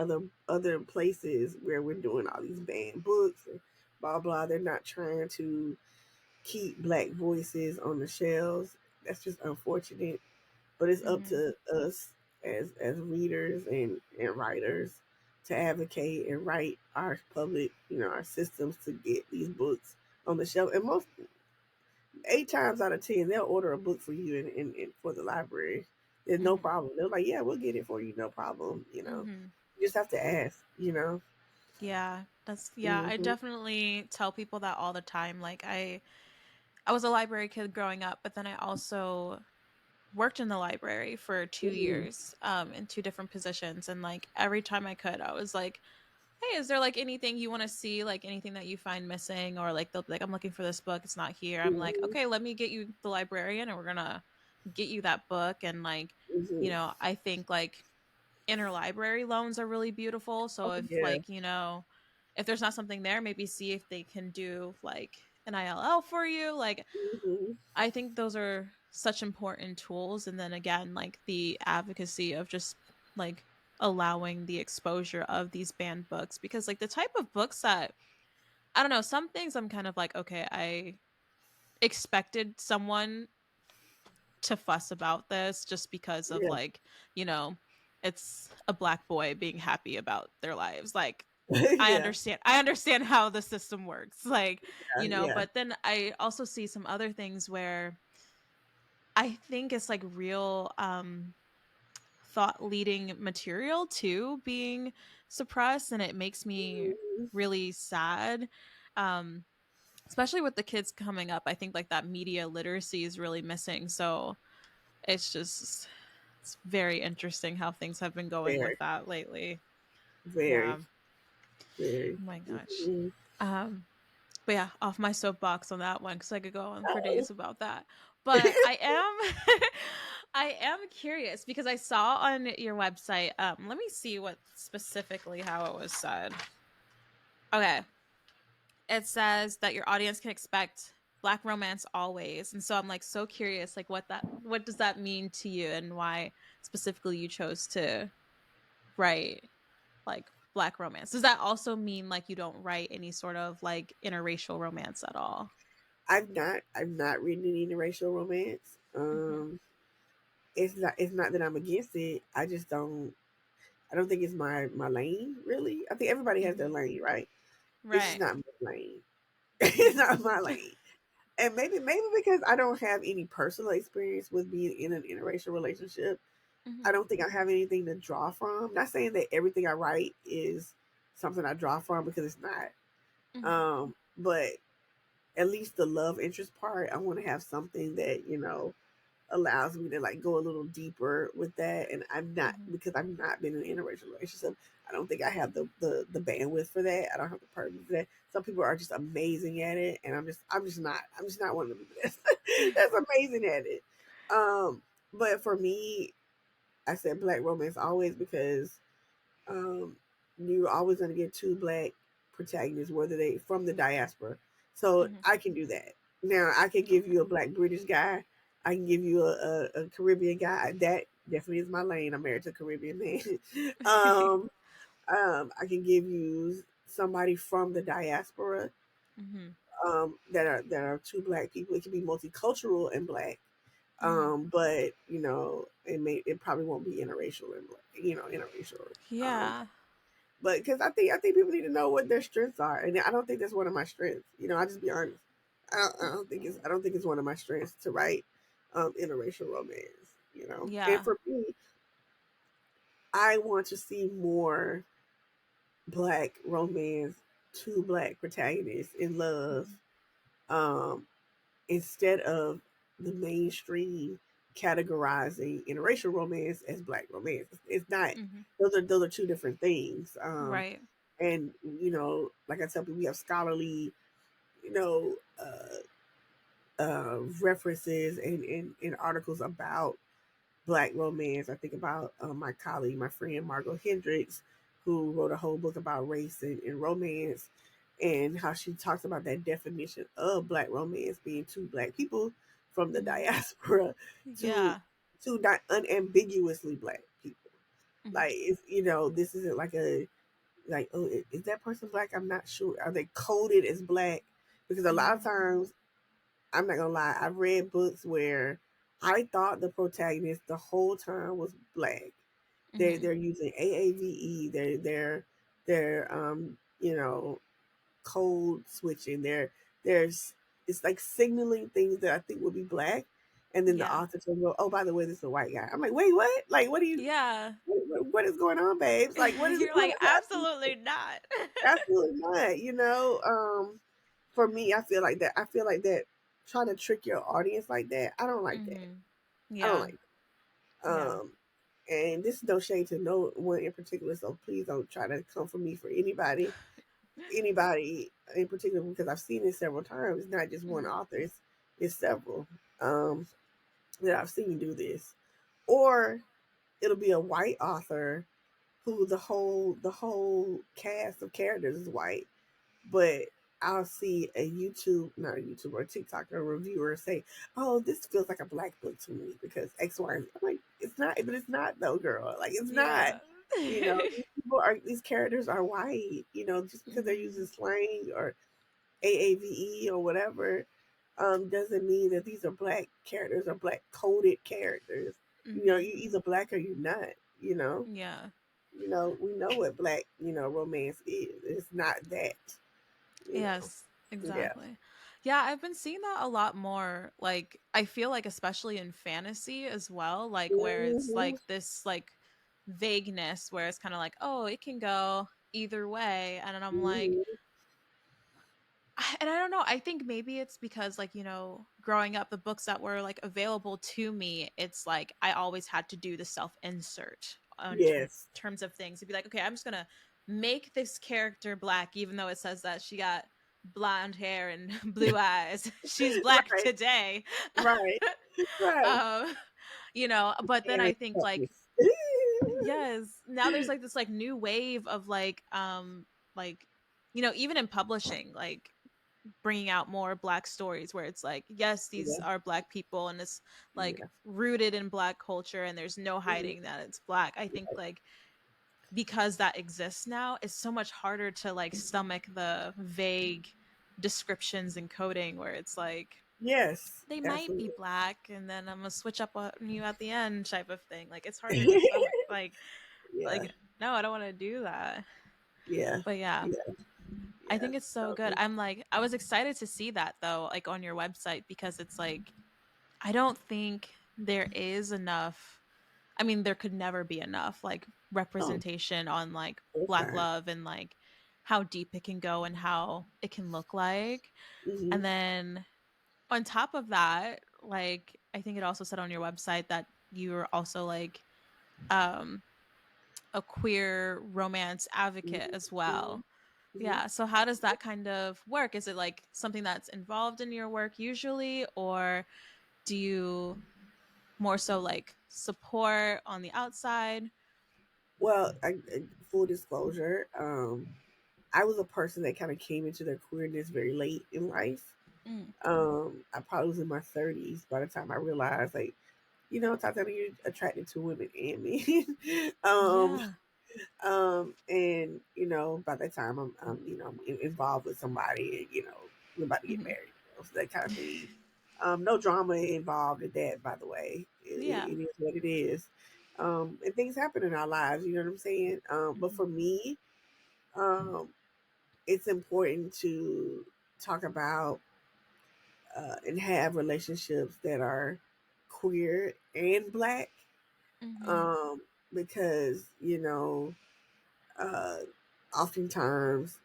[SPEAKER 2] other places where we're doing all these banned books and blah blah. They're not trying to keep black voices on the shelves. That's just unfortunate. But it's up
[SPEAKER 1] Mhm.
[SPEAKER 2] to us as readers and writers to advocate and write our public, our systems to get these books on the shelf. And most 8 times out of 10, they'll order a book for you in for the library. There's no
[SPEAKER 1] Mhm.
[SPEAKER 2] problem. They're like, yeah, we'll get it for you, no problem.
[SPEAKER 1] Mhm.
[SPEAKER 2] You just have to ask.
[SPEAKER 1] Yeah. Yeah, I
[SPEAKER 2] Hmm.
[SPEAKER 1] definitely tell people that all the time. Like I was a library kid growing up, but then I also worked in the library for 2
[SPEAKER 2] Hmm.
[SPEAKER 1] years in two different positions, and like every time I could, I was like, "Hey, is there like anything you want to see, like anything that you find missing, or like they'll be like, I'm looking for this book, it's not here." I'm like,
[SPEAKER 2] Hmm.
[SPEAKER 1] "Okay, let me get you the librarian and we're going to get you that book." And like,
[SPEAKER 2] Hmm.
[SPEAKER 1] I think like interlibrary loans are really beautiful.
[SPEAKER 2] Oh
[SPEAKER 1] So if
[SPEAKER 2] yeah.
[SPEAKER 1] like, if there's not something there, maybe see if they can do like an ILL for you. Like
[SPEAKER 2] Hmm.
[SPEAKER 1] I think those are such important tools. And then again, like the advocacy of just like allowing the exposure of these banned books, because like the type of books that I don't know, some things I'm kind of like, okay, I expected someone to fuss about this just because of
[SPEAKER 2] Yeah.
[SPEAKER 1] like, you know, it's a black boy being happy about their lives. Like
[SPEAKER 2] Yeah.
[SPEAKER 1] I understand how the system works. Like,
[SPEAKER 2] Yeah.
[SPEAKER 1] but then I also see some other things where I think it's like real thought leading material too being suppressed, and it makes me
[SPEAKER 2] Mhm.
[SPEAKER 1] really sad. Um especially with the kids coming up. I think like that media literacy is really missing. So it's very interesting how things have been going with
[SPEAKER 2] Very,
[SPEAKER 1] that lately.
[SPEAKER 2] very,
[SPEAKER 1] Yeah.
[SPEAKER 2] very.
[SPEAKER 1] Oh my gosh.
[SPEAKER 2] Mhm.
[SPEAKER 1] Um but yeah, off my soapbox on that one because I could go on for
[SPEAKER 2] Oh.
[SPEAKER 1] days about that. But I am I am curious because I saw on your website, let me see what specifically how it was said. Okay. It says that your audience can expect black romance always. And so I'm like so curious like what does that mean to you and why specifically you chose to Right. Like black romance. Does that also mean like you don't write any sort of like interracial romance at all?
[SPEAKER 2] I've not written any interracial romance.
[SPEAKER 1] Hmm.
[SPEAKER 2] It's not that I'm against it. I don't think it's my lane really. I think everybody has their
[SPEAKER 1] Hmm.
[SPEAKER 2] lane, right? It's just
[SPEAKER 1] Right.
[SPEAKER 2] not my lane. It's
[SPEAKER 1] Hmm.
[SPEAKER 2] not my lane. And maybe because I don't have any personal experience with being in an interracial relationship, I
[SPEAKER 1] Hmm.
[SPEAKER 2] don't think I have anything to draw from. Not saying that everything I write is something I draw from, because it's not.
[SPEAKER 1] Hmm.
[SPEAKER 2] But at least the love interest part, I want to have something that allows me to like go a little deeper with that. And I'm not,
[SPEAKER 1] Hmm.
[SPEAKER 2] because I've not been in an interracial relationship. I don't think I have the bandwidth for that. I don't have the person for that. Some people are just amazing at it, and I'm just not one of them that's, that's amazing at it. Um, but for me, I said black romance always because um, you're always going to get two black protagonists, whether they from the diaspora. So
[SPEAKER 1] Hmm.
[SPEAKER 2] I can do that. Now I can give
[SPEAKER 1] Okay.
[SPEAKER 2] you a black British guy. I can give you a Caribbean guy. That definitely is my lane. I'm married to a Caribbean man. um, I can give you somebody from the diaspora,
[SPEAKER 1] Hmm.
[SPEAKER 2] that are two black people. It can be multicultural and black.
[SPEAKER 1] Hmm.
[SPEAKER 2] But it probably won't be interracial and interracial.
[SPEAKER 1] Yeah.
[SPEAKER 2] But because I think people need to know what their strengths are, and I don't think that's one of my strengths. I just be honest. I don't think it's one of my strengths to write interracial romance. And
[SPEAKER 1] Yeah.
[SPEAKER 2] for me, I want to see more black romance, two black protagonists in love,
[SPEAKER 1] Hmm.
[SPEAKER 2] um, instead of the mainstream categorizing interracial romance as black romance. It's not.
[SPEAKER 1] Hmm.
[SPEAKER 2] Those are two different things.
[SPEAKER 1] Right.
[SPEAKER 2] And like I tell people, we have scholarly, you know, references and articles about black romance. I think about my colleague, my friend Margot Hendricks, who wrote a whole book about race and romance, and how she talks about that definition of black romance being two black people from the
[SPEAKER 1] Hmm.
[SPEAKER 2] diaspora to
[SPEAKER 1] Yeah.
[SPEAKER 2] not unambiguously black people.
[SPEAKER 1] Hmm.
[SPEAKER 2] Like, this isn't like a like, oh, is that person black? I'm not sure. Are they coded as black? Because a lot of
[SPEAKER 1] Hmm.
[SPEAKER 2] times, I'm not gonna lie, I've read books where I thought the protagonist the whole time was black. They're
[SPEAKER 1] Hmm.
[SPEAKER 2] using AAVE. They're code switching. There's it's like signaling things that I think would be black, and then the
[SPEAKER 1] Yeah.
[SPEAKER 2] author will go, "Oh, by the way, this is a white guy." I'm like, "Wait, what? Like, what are you?
[SPEAKER 1] Yeah.
[SPEAKER 2] What is going on, babes? Like, what is
[SPEAKER 1] You're like,
[SPEAKER 2] what's happening?"
[SPEAKER 1] absolutely not.
[SPEAKER 2] Absolutely not. For me, I feel like that. I feel like that trying to trick your audience like that. I don't like that.
[SPEAKER 1] Hmm.
[SPEAKER 2] I don't
[SPEAKER 1] Yeah.
[SPEAKER 2] like that.
[SPEAKER 1] Yeah.
[SPEAKER 2] And this is no shade to no one in particular, so please don't try to come for me for anybody in particular, because I've seen it several times. It's not just one
[SPEAKER 1] Hmm.
[SPEAKER 2] author, it's several um that I've seen do this. Or it'll be a white author who the whole cast of characters is white, but I'll see not a YouTube or a TikTok or a reviewer say, "Oh, this feels like a black book to me because X, Y, and Z." I'm like, "It's not, but it's not though, girl. Like, it's not."
[SPEAKER 1] Yeah.
[SPEAKER 2] These characters are white. Just because they're
[SPEAKER 1] Hmm.
[SPEAKER 2] using slang or AAVE or whatever, doesn't mean that these are black characters or black coded characters.
[SPEAKER 1] Hmm.
[SPEAKER 2] You either black or you're not. You know,
[SPEAKER 1] Yeah.
[SPEAKER 2] we know what black romance is. It's not that. You know,
[SPEAKER 1] Yes,
[SPEAKER 2] yeah.
[SPEAKER 1] exactly. Yeah, I've been seeing that a lot more. Like, I feel like, especially in fantasy as well, like, where it's
[SPEAKER 2] Hmm.
[SPEAKER 1] like this, like, vagueness where it's kind of like, oh, it can go either way. And then I'm like,
[SPEAKER 2] Hmm.
[SPEAKER 1] and I don't know. I think maybe it's because, like, growing up, the books that were like available to me, it's like I always had to do the self insert on
[SPEAKER 2] Yes.
[SPEAKER 1] terms of things. To be like, okay, I'm just gonna make this character black, even though it says that she got blonde hair and blue eyes. She's black
[SPEAKER 2] Right.
[SPEAKER 1] today.
[SPEAKER 2] Right. Right.
[SPEAKER 1] um, but then
[SPEAKER 2] And
[SPEAKER 1] I
[SPEAKER 2] it's
[SPEAKER 1] think like
[SPEAKER 2] toughness.
[SPEAKER 1] yes, now there's like this like new wave of like even in publishing like bringing out more black stories where it's like yes these
[SPEAKER 2] Yeah.
[SPEAKER 1] are black people and it's like
[SPEAKER 2] Yeah.
[SPEAKER 1] rooted in black culture and there's no
[SPEAKER 2] Mhm.
[SPEAKER 1] hiding that it's black. I think like because that exists now, it's so much harder to like stomach the vague descriptions and coding where it's like
[SPEAKER 2] Yes,
[SPEAKER 1] they might be
[SPEAKER 2] absolutely.
[SPEAKER 1] black and then I'm gonna switch up on you at the end type of thing. Like it's harder to stomach.
[SPEAKER 2] Yeah,
[SPEAKER 1] Like no, I don't want to do that.
[SPEAKER 2] yeah,
[SPEAKER 1] But yeah,
[SPEAKER 2] yeah,
[SPEAKER 1] I
[SPEAKER 2] yeah.
[SPEAKER 1] think it's so
[SPEAKER 2] So,
[SPEAKER 1] good. I'm like I was excited to see that though, like on your website because it's like I don't think there is enough. I mean, there could never be enough like
[SPEAKER 2] oh,
[SPEAKER 1] representation on like
[SPEAKER 2] it's
[SPEAKER 1] black
[SPEAKER 2] fine.
[SPEAKER 1] love and like how deep it can go and how it can look like.
[SPEAKER 2] Hmm.
[SPEAKER 1] And then on top of that, like I think it also said on your website that you were also like um a queer romance advocate as
[SPEAKER 2] Hmm.
[SPEAKER 1] well.
[SPEAKER 2] Hmm.
[SPEAKER 1] Yeah, so how does that kind of work? Is it like something that's involved in your work usually, or do you more so like support on the outside?
[SPEAKER 2] Well, full disclosure, I was a person that kind of came into their queerness very late in life.
[SPEAKER 1] Mm.
[SPEAKER 2] I probably was in my 30s by the time I realized, like, Tatiana, you're attracted to women and men.
[SPEAKER 1] Yeah.
[SPEAKER 2] And by that time, I'm involved with somebody, and we're about to get
[SPEAKER 1] Mhm.
[SPEAKER 2] married, so that kind of thing. No drama involved in that, by the way.
[SPEAKER 1] Yeah.
[SPEAKER 2] It is what it is. And things happen in our lives. You know what I'm saying? But
[SPEAKER 1] Mhm.
[SPEAKER 2] for me, um, it's important to talk about and have relationships that are queer and black,
[SPEAKER 1] Mhm.
[SPEAKER 2] um, because uh, oftentimes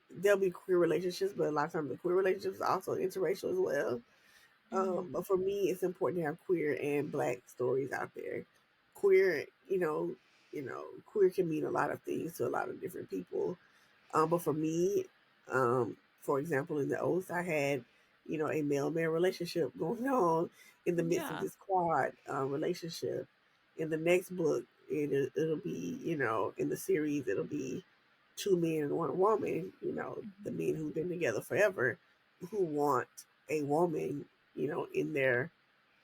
[SPEAKER 2] there'll be queer relationships, but a lot of times the queer relationships are also interracial as well.
[SPEAKER 1] Mhm.
[SPEAKER 2] But for me, it's important to have queer and black stories out there. Queer, queer can mean a lot of things to a lot of different people. But for me, for example, in the Oath, I had, a male male relationship going on in the midst of
[SPEAKER 1] Yeah.
[SPEAKER 2] this quad relationship. In the next book, it'll be, in the series, it'll be two men and one woman, the
[SPEAKER 1] Mhm.
[SPEAKER 2] men who've been together forever who want a woman, in their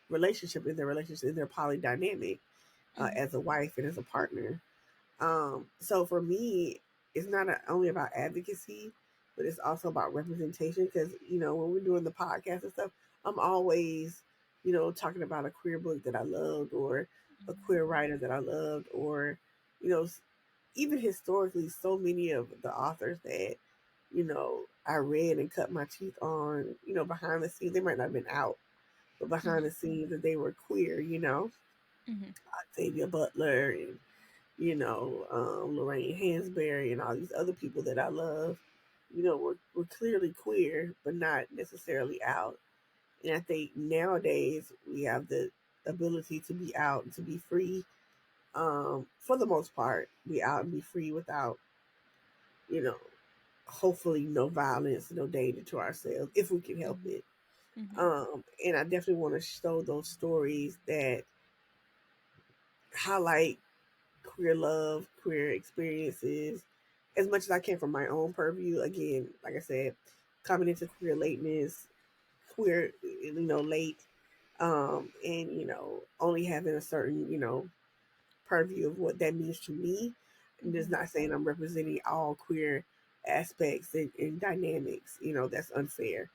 [SPEAKER 2] relationship, in their polydynamic,
[SPEAKER 1] Mhm.
[SPEAKER 2] as a wife and as a partner. So for me, it's not only about advocacy, but it's also about representation. Because when we're doing the podcast and stuff, I'm always, talking about a queer book that I loved, or a
[SPEAKER 1] Mhm.
[SPEAKER 2] queer writer that I loved, or you know, even historically, so many of the authors that I read and cut my teeth on, behind the scenes, they might not have been out, but behind
[SPEAKER 1] Mhm.
[SPEAKER 2] the scenes that they were queer.
[SPEAKER 1] Mhm.
[SPEAKER 2] Octavia Butler and Lorraine Hansberry and all these other people that I love, were clearly queer, but not necessarily out. And I think nowadays we have the ability to be out and to be free. For the most part, be out and be free without, you know, hopefully no violence, no danger to ourselves if we can help
[SPEAKER 1] Mhm.
[SPEAKER 2] it.
[SPEAKER 1] Mhm.
[SPEAKER 2] And I definitely want to show those stories that highlight queer love, queer experiences, as much as I can from my own purview. Again, like I said, coming into queer lateness, queer, late, and only having a certain, purview of what that means to me. And just
[SPEAKER 1] Mhm.
[SPEAKER 2] not saying I'm representing all queer aspects and dynamics. That's unfair.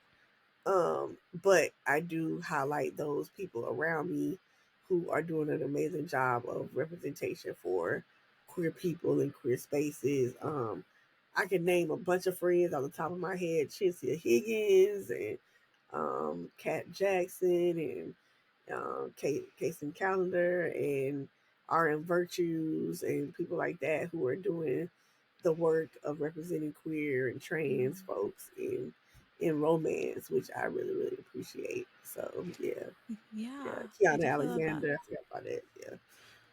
[SPEAKER 2] But I do highlight those people around me who are doing an amazing job of representation for queer people in queer spaces. I can name a bunch of friends on the top of my head: Chinsia Higgins and Kat Jackson and Kason Calendar and RM Virtues and people like that who are doing the work of representing queer and trans
[SPEAKER 1] Mhm.
[SPEAKER 2] folks in romance, which I really really appreciate. So yeah, yeah.
[SPEAKER 1] Yeah, I
[SPEAKER 2] Kiana
[SPEAKER 1] definitely love that.
[SPEAKER 2] Alexander, I forgot about that. Yeah.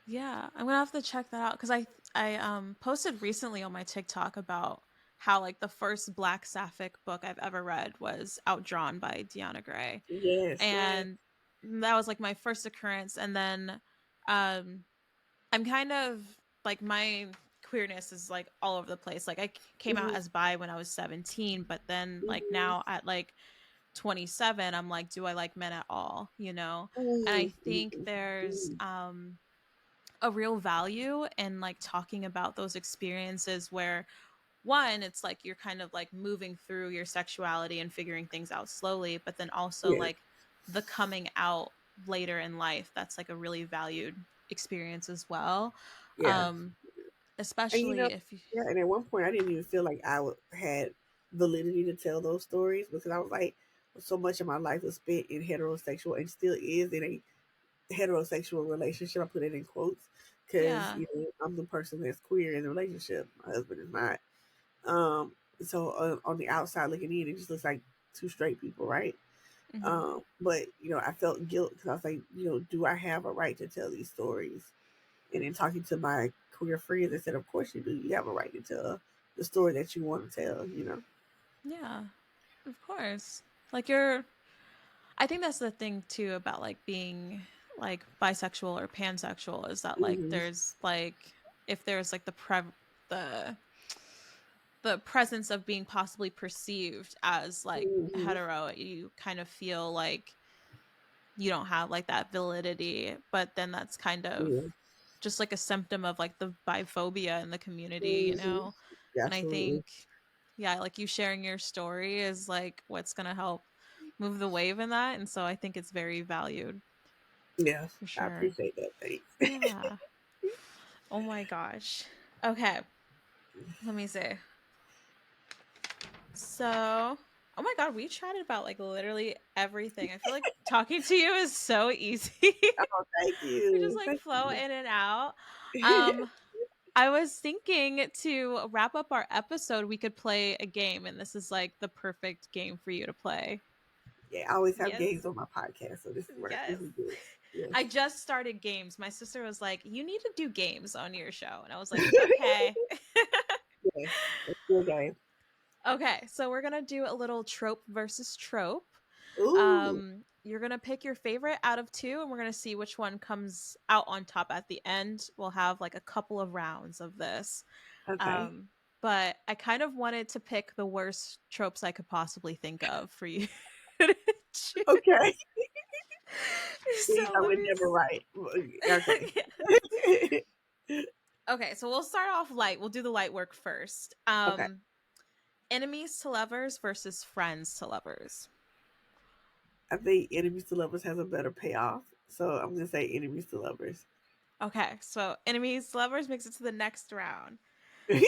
[SPEAKER 1] Yeah, I'm gonna have to check that out because I posted recently on my TikTok about how like the first Black Sapphic book I've ever read was Outdrawn by Deanna Gray,
[SPEAKER 2] Yes. Yes.
[SPEAKER 1] and that was like my first occurrence. And then um, I'm kind of like my queerness is like all over the place. Like came out
[SPEAKER 2] Hmm.
[SPEAKER 1] as bi when I was 17, but then like
[SPEAKER 2] Hmm.
[SPEAKER 1] now at like 27, I'm like, do I like men at all? You know, and I think
[SPEAKER 2] Hmm.
[SPEAKER 1] there's
[SPEAKER 2] Hmm.
[SPEAKER 1] a real value in like talking about those experiences where one, it's like you're kind of like moving through your sexuality and figuring things out slowly, but then also
[SPEAKER 2] Yeah,
[SPEAKER 1] like the coming out later in life, that's like a really valued experience as well.
[SPEAKER 2] yeah.
[SPEAKER 1] um
[SPEAKER 2] And
[SPEAKER 1] Especially if you,
[SPEAKER 2] yeah, and at one point I didn't even feel like had validity to tell those stories because I was like, so much of my life was spent in heterosexual and still is in a heterosexual relationship. I put it in quotes because
[SPEAKER 1] yeah.
[SPEAKER 2] I'm the person that's queer in the relationship. My husband is not. Um, so on the outside looking in, it just looks like two straight people, right?
[SPEAKER 1] Hmm.
[SPEAKER 2] But I felt guilt because I was like, do I have a right to tell these stories? And then talking to my queer friends, they said, of course you do. You have a right to tell the story that you want to tell.
[SPEAKER 1] Yeah, of course. Like you're, I think that's the thing too about like being like bisexual or pansexual is that like
[SPEAKER 2] Hmm.
[SPEAKER 1] there's like, if there's like the the presence of being possibly perceived as like
[SPEAKER 2] Hmm.
[SPEAKER 1] hetero, you kind of feel like you don't have like that validity, but then that's kind of
[SPEAKER 2] Yeah.
[SPEAKER 1] just like a symptom of like the biphobia in the community, you
[SPEAKER 2] Hmm.
[SPEAKER 1] know? And I
[SPEAKER 2] Absolutely.
[SPEAKER 1] think, yeah, like you sharing your story is like what's going to help move the wave in that. And so I think it's very valued
[SPEAKER 2] Yeah.
[SPEAKER 1] for
[SPEAKER 2] I
[SPEAKER 1] sure.
[SPEAKER 2] appreciate that. Thanks.
[SPEAKER 1] Yeah. Oh my gosh. Okay. Let me see. So, oh my God, we chatted about like literally everything. I feel like talking to you is so easy.
[SPEAKER 2] Oh, thank
[SPEAKER 1] We just
[SPEAKER 2] you.
[SPEAKER 1] like
[SPEAKER 2] Thank
[SPEAKER 1] flow
[SPEAKER 2] you.
[SPEAKER 1] in and out. Um, I was thinking to wrap up our episode, we could play a game, and this is like the perfect game for you to play.
[SPEAKER 2] Yeah, I always have
[SPEAKER 1] Yes.
[SPEAKER 2] games on my podcast, so this work.
[SPEAKER 1] Yes.
[SPEAKER 2] This is good. Yes.
[SPEAKER 1] I just started games. My sister was like, "You need to do games on your show." And I was like, "Okay."
[SPEAKER 2] Yes. Let's do a game.
[SPEAKER 1] Okay, so we're going to do a little trope versus trope.
[SPEAKER 2] Ooh.
[SPEAKER 1] You're gonna pick your favorite out of two, and we're gonna see which one comes out on top at the end. We'll have like a couple of rounds of this.
[SPEAKER 2] Okay.
[SPEAKER 1] Um, but I kind of wanted to pick the worst tropes I could possibly think of for you to choose.
[SPEAKER 2] Okay. These
[SPEAKER 1] So
[SPEAKER 2] I
[SPEAKER 1] let
[SPEAKER 2] would
[SPEAKER 1] me.
[SPEAKER 2] never write. Okay.
[SPEAKER 1] Yeah. Okay, so we'll start off light. We'll do the light work first.
[SPEAKER 2] Okay.
[SPEAKER 1] Enemies to lovers versus friends to lovers.
[SPEAKER 2] I think enemies to lovers has a better payoff, so I'm gonna say enemies to lovers.
[SPEAKER 1] Okay, so enemies to lovers makes it to the next round.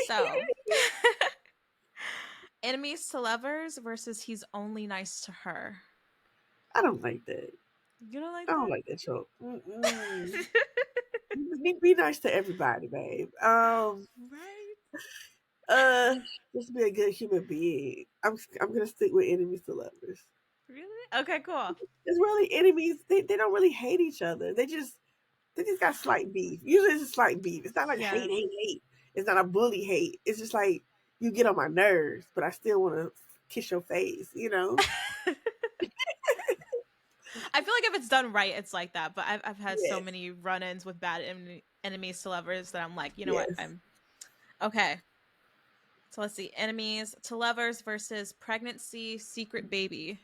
[SPEAKER 1] So, enemies to lovers versus he's only nice to her.
[SPEAKER 2] I don't like that.
[SPEAKER 1] You don't
[SPEAKER 2] I
[SPEAKER 1] like
[SPEAKER 2] don't
[SPEAKER 1] that?
[SPEAKER 2] like that trope. Mm-mm. Be nice to everybody, babe.
[SPEAKER 1] Right?
[SPEAKER 2] Uh, just be a good human being. I'm gonna stick with enemies to lovers.
[SPEAKER 1] Really? Okay, cool.
[SPEAKER 2] It's really enemies. They don't really hate each other. They just got slight beef. Usually it's a slight beef. It's not like hate,
[SPEAKER 1] Yes.
[SPEAKER 2] hate, hate. It's not a bully hate. It's just like you get on my nerves, but I still want to kiss your face.
[SPEAKER 1] I feel like if it's done right, it's like that. But I've had so
[SPEAKER 2] Yes,
[SPEAKER 1] many run ins with bad enemies to lovers that I'm like, you know what?
[SPEAKER 2] yes.
[SPEAKER 1] I'm okay. So let's see. Enemies to lovers versus pregnancy secret baby.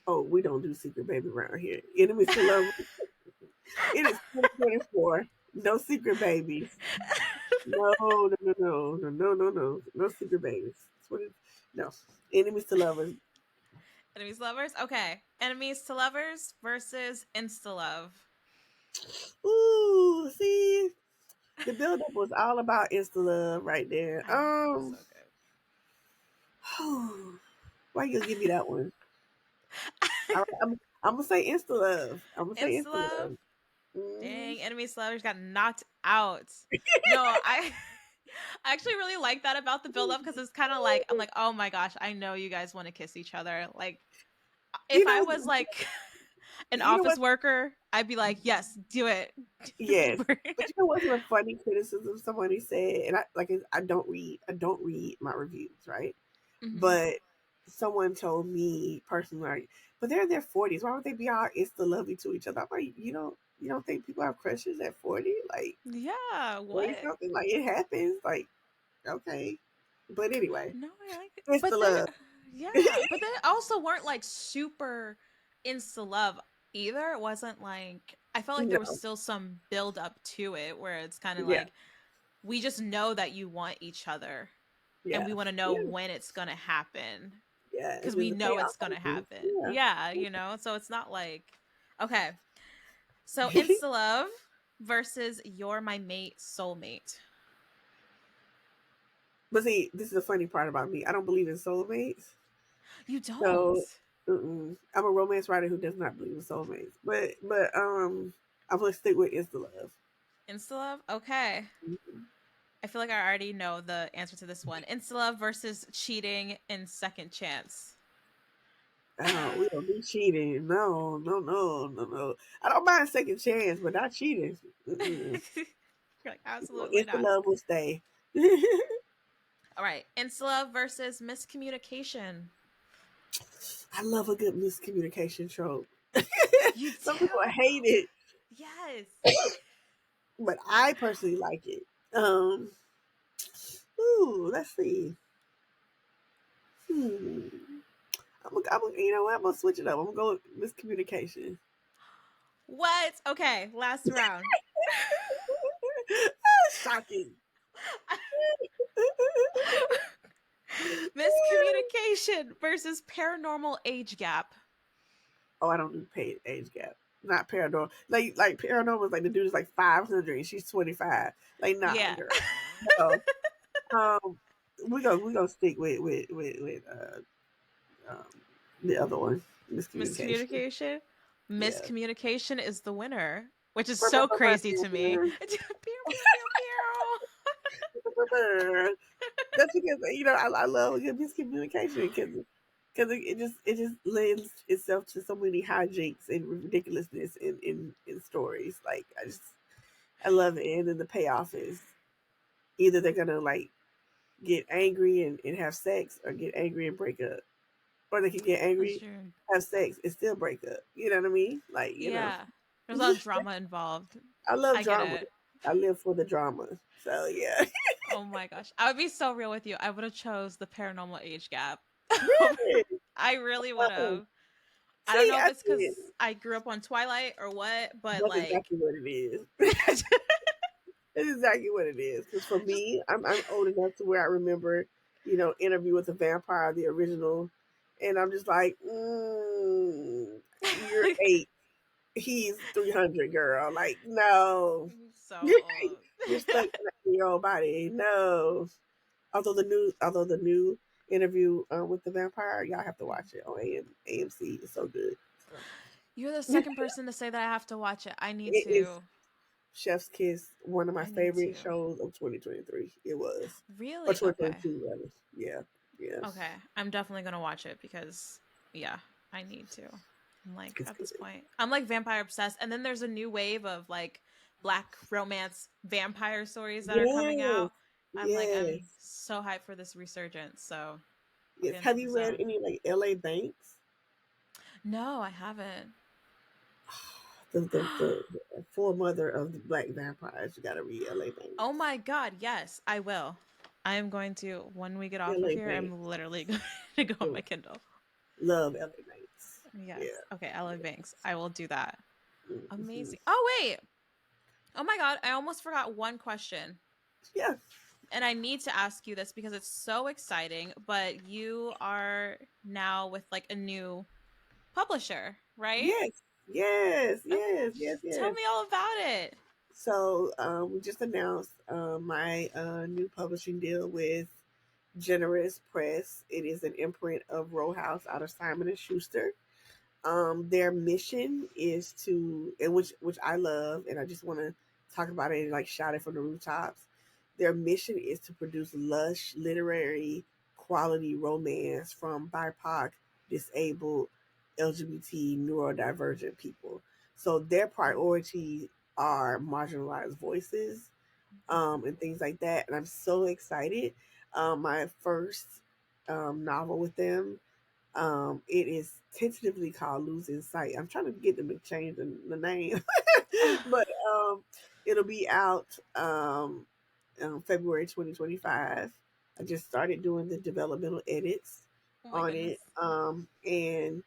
[SPEAKER 2] Oh, we don't do secret baby around here. Enemies to lovers. It is 2024. No secret babies. No, no, no, no, no, no, no, no, no secret babies. No. Enemies to lovers.
[SPEAKER 1] Enemies to lovers? Okay. Enemies to lovers versus insta love.
[SPEAKER 2] Ooh, see, the buildup was all about insta love right there.
[SPEAKER 1] I know. So
[SPEAKER 2] Why you gonna give me that one? All
[SPEAKER 1] good.
[SPEAKER 2] right, I'm gonna say insta love. I'm gonna say
[SPEAKER 1] Insta
[SPEAKER 2] insta
[SPEAKER 1] love?
[SPEAKER 2] love. Hmm.
[SPEAKER 1] Dang, enemy lovers got knocked out. No, I I actually really like that about the build up because it's kind of like I'm like, oh my gosh, I know you guys want to kiss each other. Like
[SPEAKER 2] You
[SPEAKER 1] if I
[SPEAKER 2] know,
[SPEAKER 1] was like an
[SPEAKER 2] you know
[SPEAKER 1] office
[SPEAKER 2] what?
[SPEAKER 1] worker, I'd be like, yes, do it.
[SPEAKER 2] Yes, but you know what's a funny criticism somebody said, and I don't read my reviews, right?
[SPEAKER 1] Hmm.
[SPEAKER 2] But someone told me personally, like, but they're in their 40s. Why would they be all insta lovely to each other? I'm like, you don't think people have crushes at 40? Like
[SPEAKER 1] Yeah,
[SPEAKER 2] 40
[SPEAKER 1] what?
[SPEAKER 2] something? Like it happens. Like, okay. But anyway,
[SPEAKER 1] No, I like it.
[SPEAKER 2] insta
[SPEAKER 1] But they,
[SPEAKER 2] love.
[SPEAKER 1] yeah, but they also weren't like super insta love either. It wasn't like I felt like there was
[SPEAKER 2] No.
[SPEAKER 1] still some build up to it where it's kind of
[SPEAKER 2] Yeah.
[SPEAKER 1] like we just know that you want each other and we
[SPEAKER 2] Yeah.
[SPEAKER 1] want to know
[SPEAKER 2] Yeah.
[SPEAKER 1] when it's going to happen
[SPEAKER 2] Yeah.
[SPEAKER 1] because
[SPEAKER 2] And then
[SPEAKER 1] we
[SPEAKER 2] the
[SPEAKER 1] know it's
[SPEAKER 2] payoff
[SPEAKER 1] going to
[SPEAKER 2] happens.
[SPEAKER 1] happen. Yeah, you know, so it's not like okay. So
[SPEAKER 2] Yeah.
[SPEAKER 1] insta love versus you're my mate soulmate.
[SPEAKER 2] But see, this is the funny part about me. I don't believe in soulmates.
[SPEAKER 1] You don't.
[SPEAKER 2] So I'm a romance writer who does not believe in soulmates. But I'm gonna stick with Insta Love.
[SPEAKER 1] Insta love? Okay. I feel like I already know the answer to this one. Insta love versus cheating in second chance.
[SPEAKER 2] Oh, we don't do cheating. No, no, no, no, no. I don't mind second chance, but not cheating. Mm-mm.
[SPEAKER 1] You're like, absolutely
[SPEAKER 2] Insta
[SPEAKER 1] not.
[SPEAKER 2] Love will stay.
[SPEAKER 1] All right. Insta love versus miscommunication.
[SPEAKER 2] I love a good miscommunication trope.
[SPEAKER 1] You
[SPEAKER 2] Some people
[SPEAKER 1] do?
[SPEAKER 2] hate it,
[SPEAKER 1] Yes.
[SPEAKER 2] but I personally like it. Um, let's see. Hmm. You know what? I'm gonna switch it up. I'm gonna go with miscommunication.
[SPEAKER 1] What? Okay, last round.
[SPEAKER 2] Shocking.
[SPEAKER 1] Miscommunication versus paranormal age gap.
[SPEAKER 2] Oh, I don't do paid age gap. Not paranormal. Like paranormal is like the dude is like 500 and she's 25. Like nah,
[SPEAKER 1] Yeah.
[SPEAKER 2] girl. No. Um, we gonna stick with um the other one. Miscommunication.
[SPEAKER 1] Miscommunication.
[SPEAKER 2] Yeah.
[SPEAKER 1] Miscommunication is the winner, which is so crazy to me. Pew, pew, pew, pew.
[SPEAKER 2] That's because I love a good miscommunication because it just lends itself to so many hijinks and ridiculousness in stories. Like I love it, and then the payoff is either they're gonna like get angry and have sex, or get angry and break up, or they can get
[SPEAKER 1] That's
[SPEAKER 2] angry,
[SPEAKER 1] true.
[SPEAKER 2] have sex, and still break up. You know what I mean? Like
[SPEAKER 1] Yeah. There's a lot of drama involved.
[SPEAKER 2] I love
[SPEAKER 1] I get
[SPEAKER 2] drama.
[SPEAKER 1] it.
[SPEAKER 2] I live for the drama. So yeah.
[SPEAKER 1] Oh my gosh. I would be so real with you. I would have chose the paranormal age gap.
[SPEAKER 2] Really?
[SPEAKER 1] I really would
[SPEAKER 2] Oh,
[SPEAKER 1] have. I don't
[SPEAKER 2] see,
[SPEAKER 1] know if
[SPEAKER 2] I
[SPEAKER 1] it's
[SPEAKER 2] see it.
[SPEAKER 1] because I grew up on Twilight or what, but
[SPEAKER 2] That's
[SPEAKER 1] like,
[SPEAKER 2] exactly what it is. That's exactly what it is. Because for
[SPEAKER 1] just
[SPEAKER 2] me, I'm old enough to where I remember, Interview with the Vampire, the original, and I'm just like, you're 8, he's 300, girl. Like, no,
[SPEAKER 1] so old.
[SPEAKER 2] you're stuck in your old body. No. Although the new interview with the vampire, y'all have to watch it on AMC. It's so good. So
[SPEAKER 1] You're the second person to say that I have to watch it. I need
[SPEAKER 2] it is
[SPEAKER 1] to.
[SPEAKER 2] Chef's Kiss, one of my
[SPEAKER 1] I need
[SPEAKER 2] favorite
[SPEAKER 1] to.
[SPEAKER 2] shows of 2023. It was, or
[SPEAKER 1] Really? Okay.
[SPEAKER 2] 2022 rather. Yeah, yeah,
[SPEAKER 1] Okay. I'm definitely gonna watch it because yeah, I need to. I'm like
[SPEAKER 2] it's
[SPEAKER 1] at
[SPEAKER 2] good.
[SPEAKER 1] this point. I'm like vampire obsessed. And then there's a new wave of like black romance vampire stories that are coming
[SPEAKER 2] Yes,
[SPEAKER 1] out. I'm
[SPEAKER 2] yes,
[SPEAKER 1] so hyped for this resurgence. So I'll
[SPEAKER 2] yes.
[SPEAKER 1] get into
[SPEAKER 2] Have
[SPEAKER 1] the
[SPEAKER 2] you read
[SPEAKER 1] zone.
[SPEAKER 2] any like L.A. Banks?
[SPEAKER 1] No, I haven't.
[SPEAKER 2] The foremother of the Black Vampires. You got to read L.A.
[SPEAKER 1] Oh
[SPEAKER 2] Banks.
[SPEAKER 1] my god, yes, I will. I am going to when we get off of
[SPEAKER 2] L.A.
[SPEAKER 1] here, I'm
[SPEAKER 2] Banks.
[SPEAKER 1] literally going to go on my Kindle.
[SPEAKER 2] Love L.A. Banks.
[SPEAKER 1] Yes.
[SPEAKER 2] Yeah.
[SPEAKER 1] Okay, Ella
[SPEAKER 2] Yeah.
[SPEAKER 1] Banks. I will do that.
[SPEAKER 2] Hmm.
[SPEAKER 1] Amazing. Oh wait. Oh my god, I almost forgot one question.
[SPEAKER 2] Yeah.
[SPEAKER 1] And I need to ask you this because it's so exciting, but you are now with like a new publisher, right?
[SPEAKER 2] Yes. Yes.
[SPEAKER 1] Oh,
[SPEAKER 2] Yes. Yes.
[SPEAKER 1] tell
[SPEAKER 2] Yes.
[SPEAKER 1] me all about it.
[SPEAKER 2] So we just announced my new publishing deal with Generous Press. It is an imprint of Row House out of Simon and Schuster. Their mission is to, and which I love, and I just want to talk about it and like shout it from the rooftops. Their mission is to produce lush, literary, quality romance from BIPOC, disabled, LGBT, neurodivergent people. So their priorities are marginalized voices, and things like that. And I'm so excited. My first novel with them, it is tentatively called Losing Sight. I'm trying to get them to change the name, but it'll be out February 2025. I just started doing the developmental edits
[SPEAKER 1] Oh my
[SPEAKER 2] on it,
[SPEAKER 1] goodness.
[SPEAKER 2] and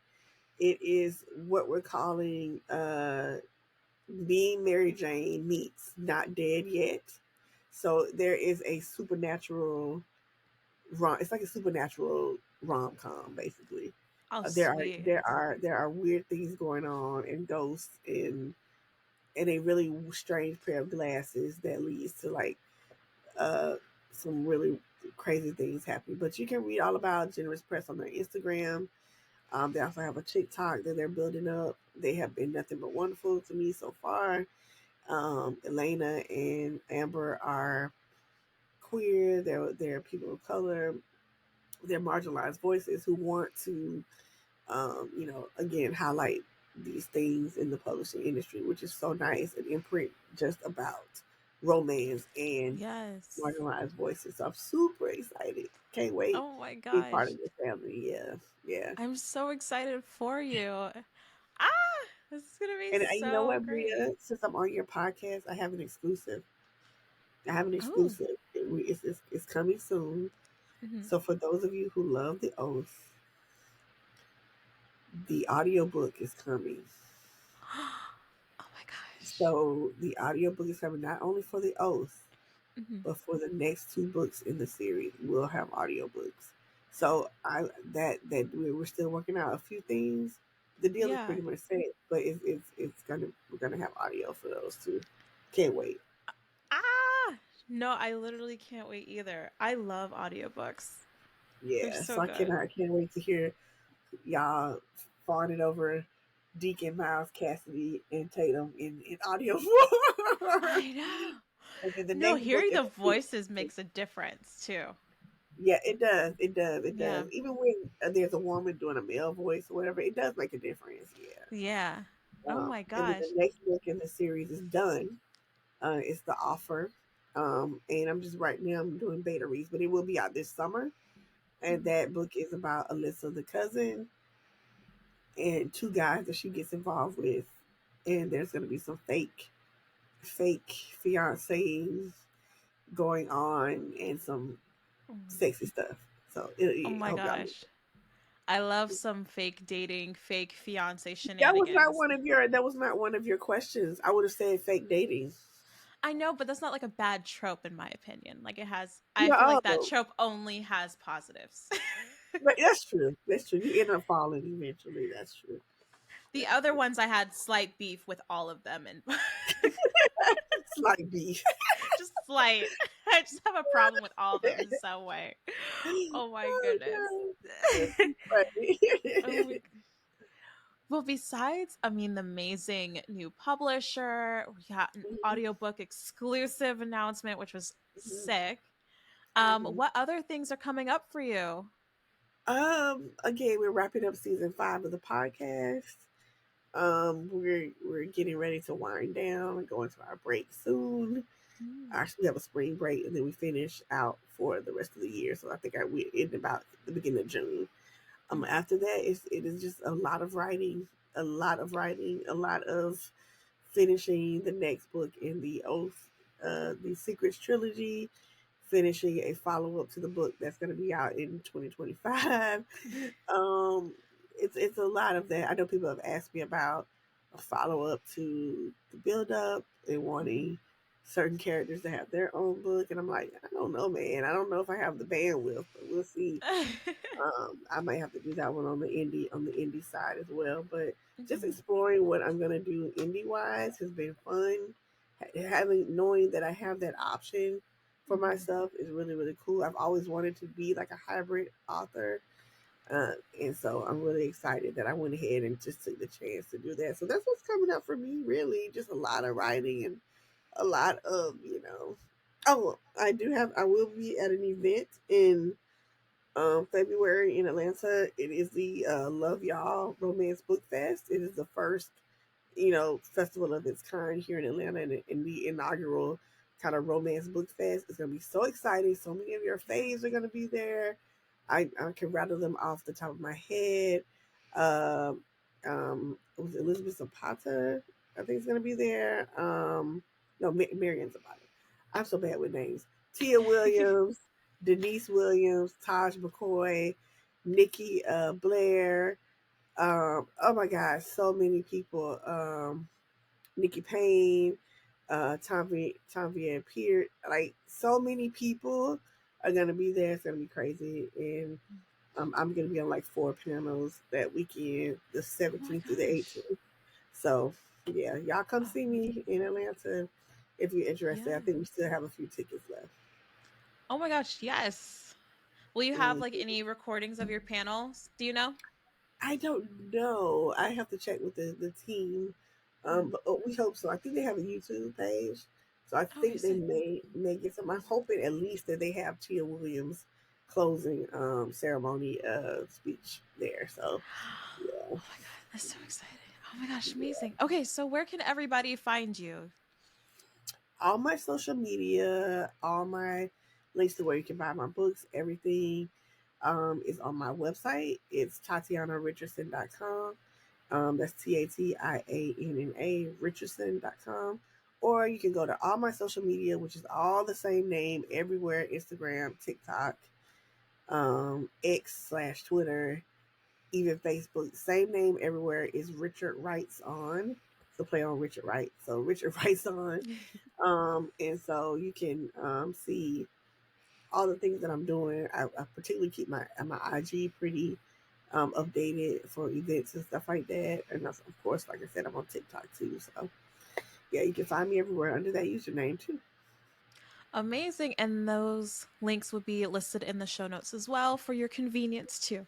[SPEAKER 2] it is what we're calling Being Mary Jane meets Not Dead Yet. So there is a supernatural it's like a supernatural rom com basically.
[SPEAKER 1] Oh,
[SPEAKER 2] There are
[SPEAKER 1] sweet.
[SPEAKER 2] weird things going on and ghosts and a really strange pair of glasses that leads to like uh some really crazy things happening. But you can read all about Generous Press on their Instagram. They also have a TikTok that they're building up. They have been nothing but wonderful to me so far. Elena and Amber are queer. They're people of color. They're marginalized voices who want to, again, highlight these things in the publishing industry, which is so nice. An imprint just about romance and
[SPEAKER 1] Yes.
[SPEAKER 2] marginalized voices. So I'm super excited. Can't wait
[SPEAKER 1] Oh my
[SPEAKER 2] to be part of
[SPEAKER 1] gosh.
[SPEAKER 2] this family. Yeah, yeah.
[SPEAKER 1] I'm so excited for you. Ah, this is gonna be
[SPEAKER 2] And you know
[SPEAKER 1] so
[SPEAKER 2] what,
[SPEAKER 1] great.
[SPEAKER 2] Bria? Since I'm on your podcast, I have an exclusive. I have an
[SPEAKER 1] Oh.
[SPEAKER 2] exclusive. It's coming soon.
[SPEAKER 1] Mhm.
[SPEAKER 2] So for those of you who love The Oath, the audiobook is coming.
[SPEAKER 1] Oh my gosh.
[SPEAKER 2] So the audiobook is coming not only for The Oath,
[SPEAKER 1] Mhm.
[SPEAKER 2] but for the next two books in the series, we'll have audiobooks. So we're still working out a few things. The deal is
[SPEAKER 1] Yeah.
[SPEAKER 2] pretty much set, but it's gonna we're gonna have audio for those two. Can't wait.
[SPEAKER 1] Ah! No, I literally can't wait either. I love audiobooks. They're
[SPEAKER 2] Yeah,
[SPEAKER 1] so
[SPEAKER 2] so
[SPEAKER 1] good.
[SPEAKER 2] I can't wait to hear y'all fawning over Deacon Miles Cassidy and Tatum in audio form.
[SPEAKER 1] I know.
[SPEAKER 2] And then the
[SPEAKER 1] No,
[SPEAKER 2] next book
[SPEAKER 1] hearing
[SPEAKER 2] is
[SPEAKER 1] the voices makes a difference too.
[SPEAKER 2] yeah, it does. It does. It
[SPEAKER 1] Yeah.
[SPEAKER 2] does. Even when there's a woman doing a male voice or whatever, it does make a difference. Yeah.
[SPEAKER 1] Yeah. Oh my
[SPEAKER 2] And then
[SPEAKER 1] gosh.
[SPEAKER 2] the next book in the series is done. It's The Offer. And I'm just right now I'm doing beta reads, but it will be out this summer. And
[SPEAKER 1] Mhm.
[SPEAKER 2] that book is about Alyssa, the cousin, and two guys that she gets involved with. And there's going to be some fake fiancés going on and some
[SPEAKER 1] Mm.
[SPEAKER 2] sexy stuff. So
[SPEAKER 1] Oh
[SPEAKER 2] I
[SPEAKER 1] my
[SPEAKER 2] hope y'all.
[SPEAKER 1] gosh. I love some fake dating, fake fiance
[SPEAKER 2] That was not
[SPEAKER 1] shenanigans.
[SPEAKER 2] one of your. That was not one of your questions. I would have said fake dating.
[SPEAKER 1] I know, but that's not like a bad trope in my opinion. Like it has I feel like that
[SPEAKER 2] No,
[SPEAKER 1] trope only has positives.
[SPEAKER 2] but that's true. That's true. You end up falling eventually. That's true.
[SPEAKER 1] The
[SPEAKER 2] That's
[SPEAKER 1] other
[SPEAKER 2] true.
[SPEAKER 1] ones I had slight beef with all of them and
[SPEAKER 2] Slight beef.
[SPEAKER 1] just slight. I just have a problem with all of them in some way. Oh my
[SPEAKER 2] Oh
[SPEAKER 1] goodness.
[SPEAKER 2] god, that's too funny.
[SPEAKER 1] Oh my Well, besides, I mean, the amazing new publisher, we got an audiobook exclusive announcement, which was sick.
[SPEAKER 2] Mhm.
[SPEAKER 1] What other things are coming up for you?
[SPEAKER 2] Again, we're wrapping up season 5 of the podcast. We're getting ready to wind down and go into our break soon.
[SPEAKER 1] Mm,
[SPEAKER 2] Actually, we have a spring break, and then we finish out for the rest of the year. So I think we end about the beginning of June.
[SPEAKER 1] mhm,
[SPEAKER 2] After that, it is just a lot of writing, a lot of finishing the next book in the Oath, the Secrets trilogy, finishing a follow up to the book that's going to be out in 2025. Um, it's a lot of that. I know people have asked me about a follow up to the build up and
[SPEAKER 1] mhm.
[SPEAKER 2] wanting certain characters to have their own book, and I'm like, I don't know, man. I don't know if I have the bandwidth, but we'll see. I might have to do that one on the indie side as well. But just
[SPEAKER 1] Mhm,
[SPEAKER 2] exploring what I'm gonna do indie wise has been fun. Having knowing that I have that option for
[SPEAKER 1] mhm,
[SPEAKER 2] myself is really cool. I've always wanted to be like a hybrid author, and so I'm really excited that I went ahead and just took the chance to do that. So that's what's coming up for me. Really, just a lot of writing and a lot of Oh, I will be at an event in February in Atlanta. It is the Love Y'all Romance Book Fest. It is the first, festival of its kind here in Atlanta and the inaugural kind of romance book fest. It's going to be so exciting. So many of your faves are going to be there. I can rattle them off the top of my head. Um, it was Elizabeth Zapata, I think, is going to be there. No, Marianne Zapata. I'm so bad with names. Tia Williams, Denise Williams, Taj McCoy, Nikki Blair. Oh my God, so many people. Nikki Payne, Tom Pierre. Like so many people are gonna be there. It's gonna be crazy, and I'm gonna be on like 4 panels that weekend, the
[SPEAKER 1] Oh my
[SPEAKER 2] 17th through the
[SPEAKER 1] gosh.
[SPEAKER 2] 18th. So yeah, y'all come
[SPEAKER 1] Oh,
[SPEAKER 2] see me in Atlanta if you're interested. I
[SPEAKER 1] yeah.
[SPEAKER 2] think we still have a few tickets left.
[SPEAKER 1] Oh my gosh, yes. Will you have like
[SPEAKER 2] Mm.
[SPEAKER 1] any recordings of your panels? Do you know?
[SPEAKER 2] I don't know. I have to check with the team.
[SPEAKER 1] Mm.
[SPEAKER 2] But we hope so. I think they have a YouTube page, so I
[SPEAKER 1] Okay,
[SPEAKER 2] think they
[SPEAKER 1] sick.
[SPEAKER 2] may get some. I'm hoping at least that they have Tia Williams closing ceremony speech there. So yeah,
[SPEAKER 1] Oh my god, that's so exciting. Oh my gosh, amazing. Okay, so where can everybody find you?
[SPEAKER 2] all my social media, all my links to where you can buy my books, everything is on my website. It's TatianaRichardson.com. That's TatiAnna Richardson.com. Or you can go to all my social media, which is all the same name everywhere: Instagram, TikTok, X/Twitter, even Facebook. Same name everywhere is Richard Writes On. So play on Richard Wright. So Richard Writes On. And so you can see all the things that I'm doing. I particularly keep my IG pretty updated for events and stuff like that. And that's, of course, like I said, I'm on TikTok too. So yeah, you can find me everywhere under that username too.
[SPEAKER 1] Amazing. And those links will be listed in the show notes as well for your convenience too.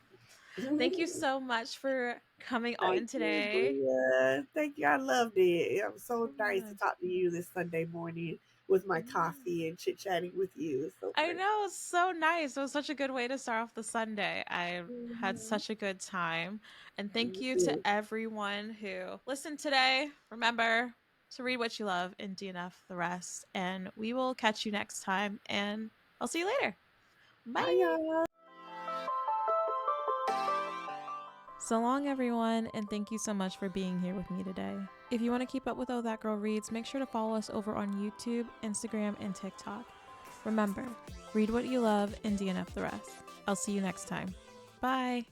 [SPEAKER 1] Thank you so much for coming on
[SPEAKER 2] Thank you,
[SPEAKER 1] today.
[SPEAKER 2] Bria. Thank you. I loved it. It was so
[SPEAKER 1] Oh my
[SPEAKER 2] nice to
[SPEAKER 1] gosh.
[SPEAKER 2] talk to you this Sunday morning with my
[SPEAKER 1] Yeah.
[SPEAKER 2] coffee and chit chatting with you. It's so
[SPEAKER 1] I
[SPEAKER 2] great.
[SPEAKER 1] know, it's so nice. It was such a good way to start off the Sunday. I had
[SPEAKER 2] Mm-hmm.
[SPEAKER 1] such a good time. And thank
[SPEAKER 2] You
[SPEAKER 1] you to
[SPEAKER 2] too.
[SPEAKER 1] everyone who listened today. Remember to read what you love and DNF the rest. And we will catch you next time. And I'll see you later.
[SPEAKER 2] Bye,
[SPEAKER 1] Bye.
[SPEAKER 2] y'all.
[SPEAKER 1] So long, everyone, and thank you so much for being here with me today. If you want to keep up with Oh That Girl Reads, make sure to follow us over on YouTube, Instagram, and TikTok. Remember, read what you love and DNF the rest. I'll see you next time. Bye.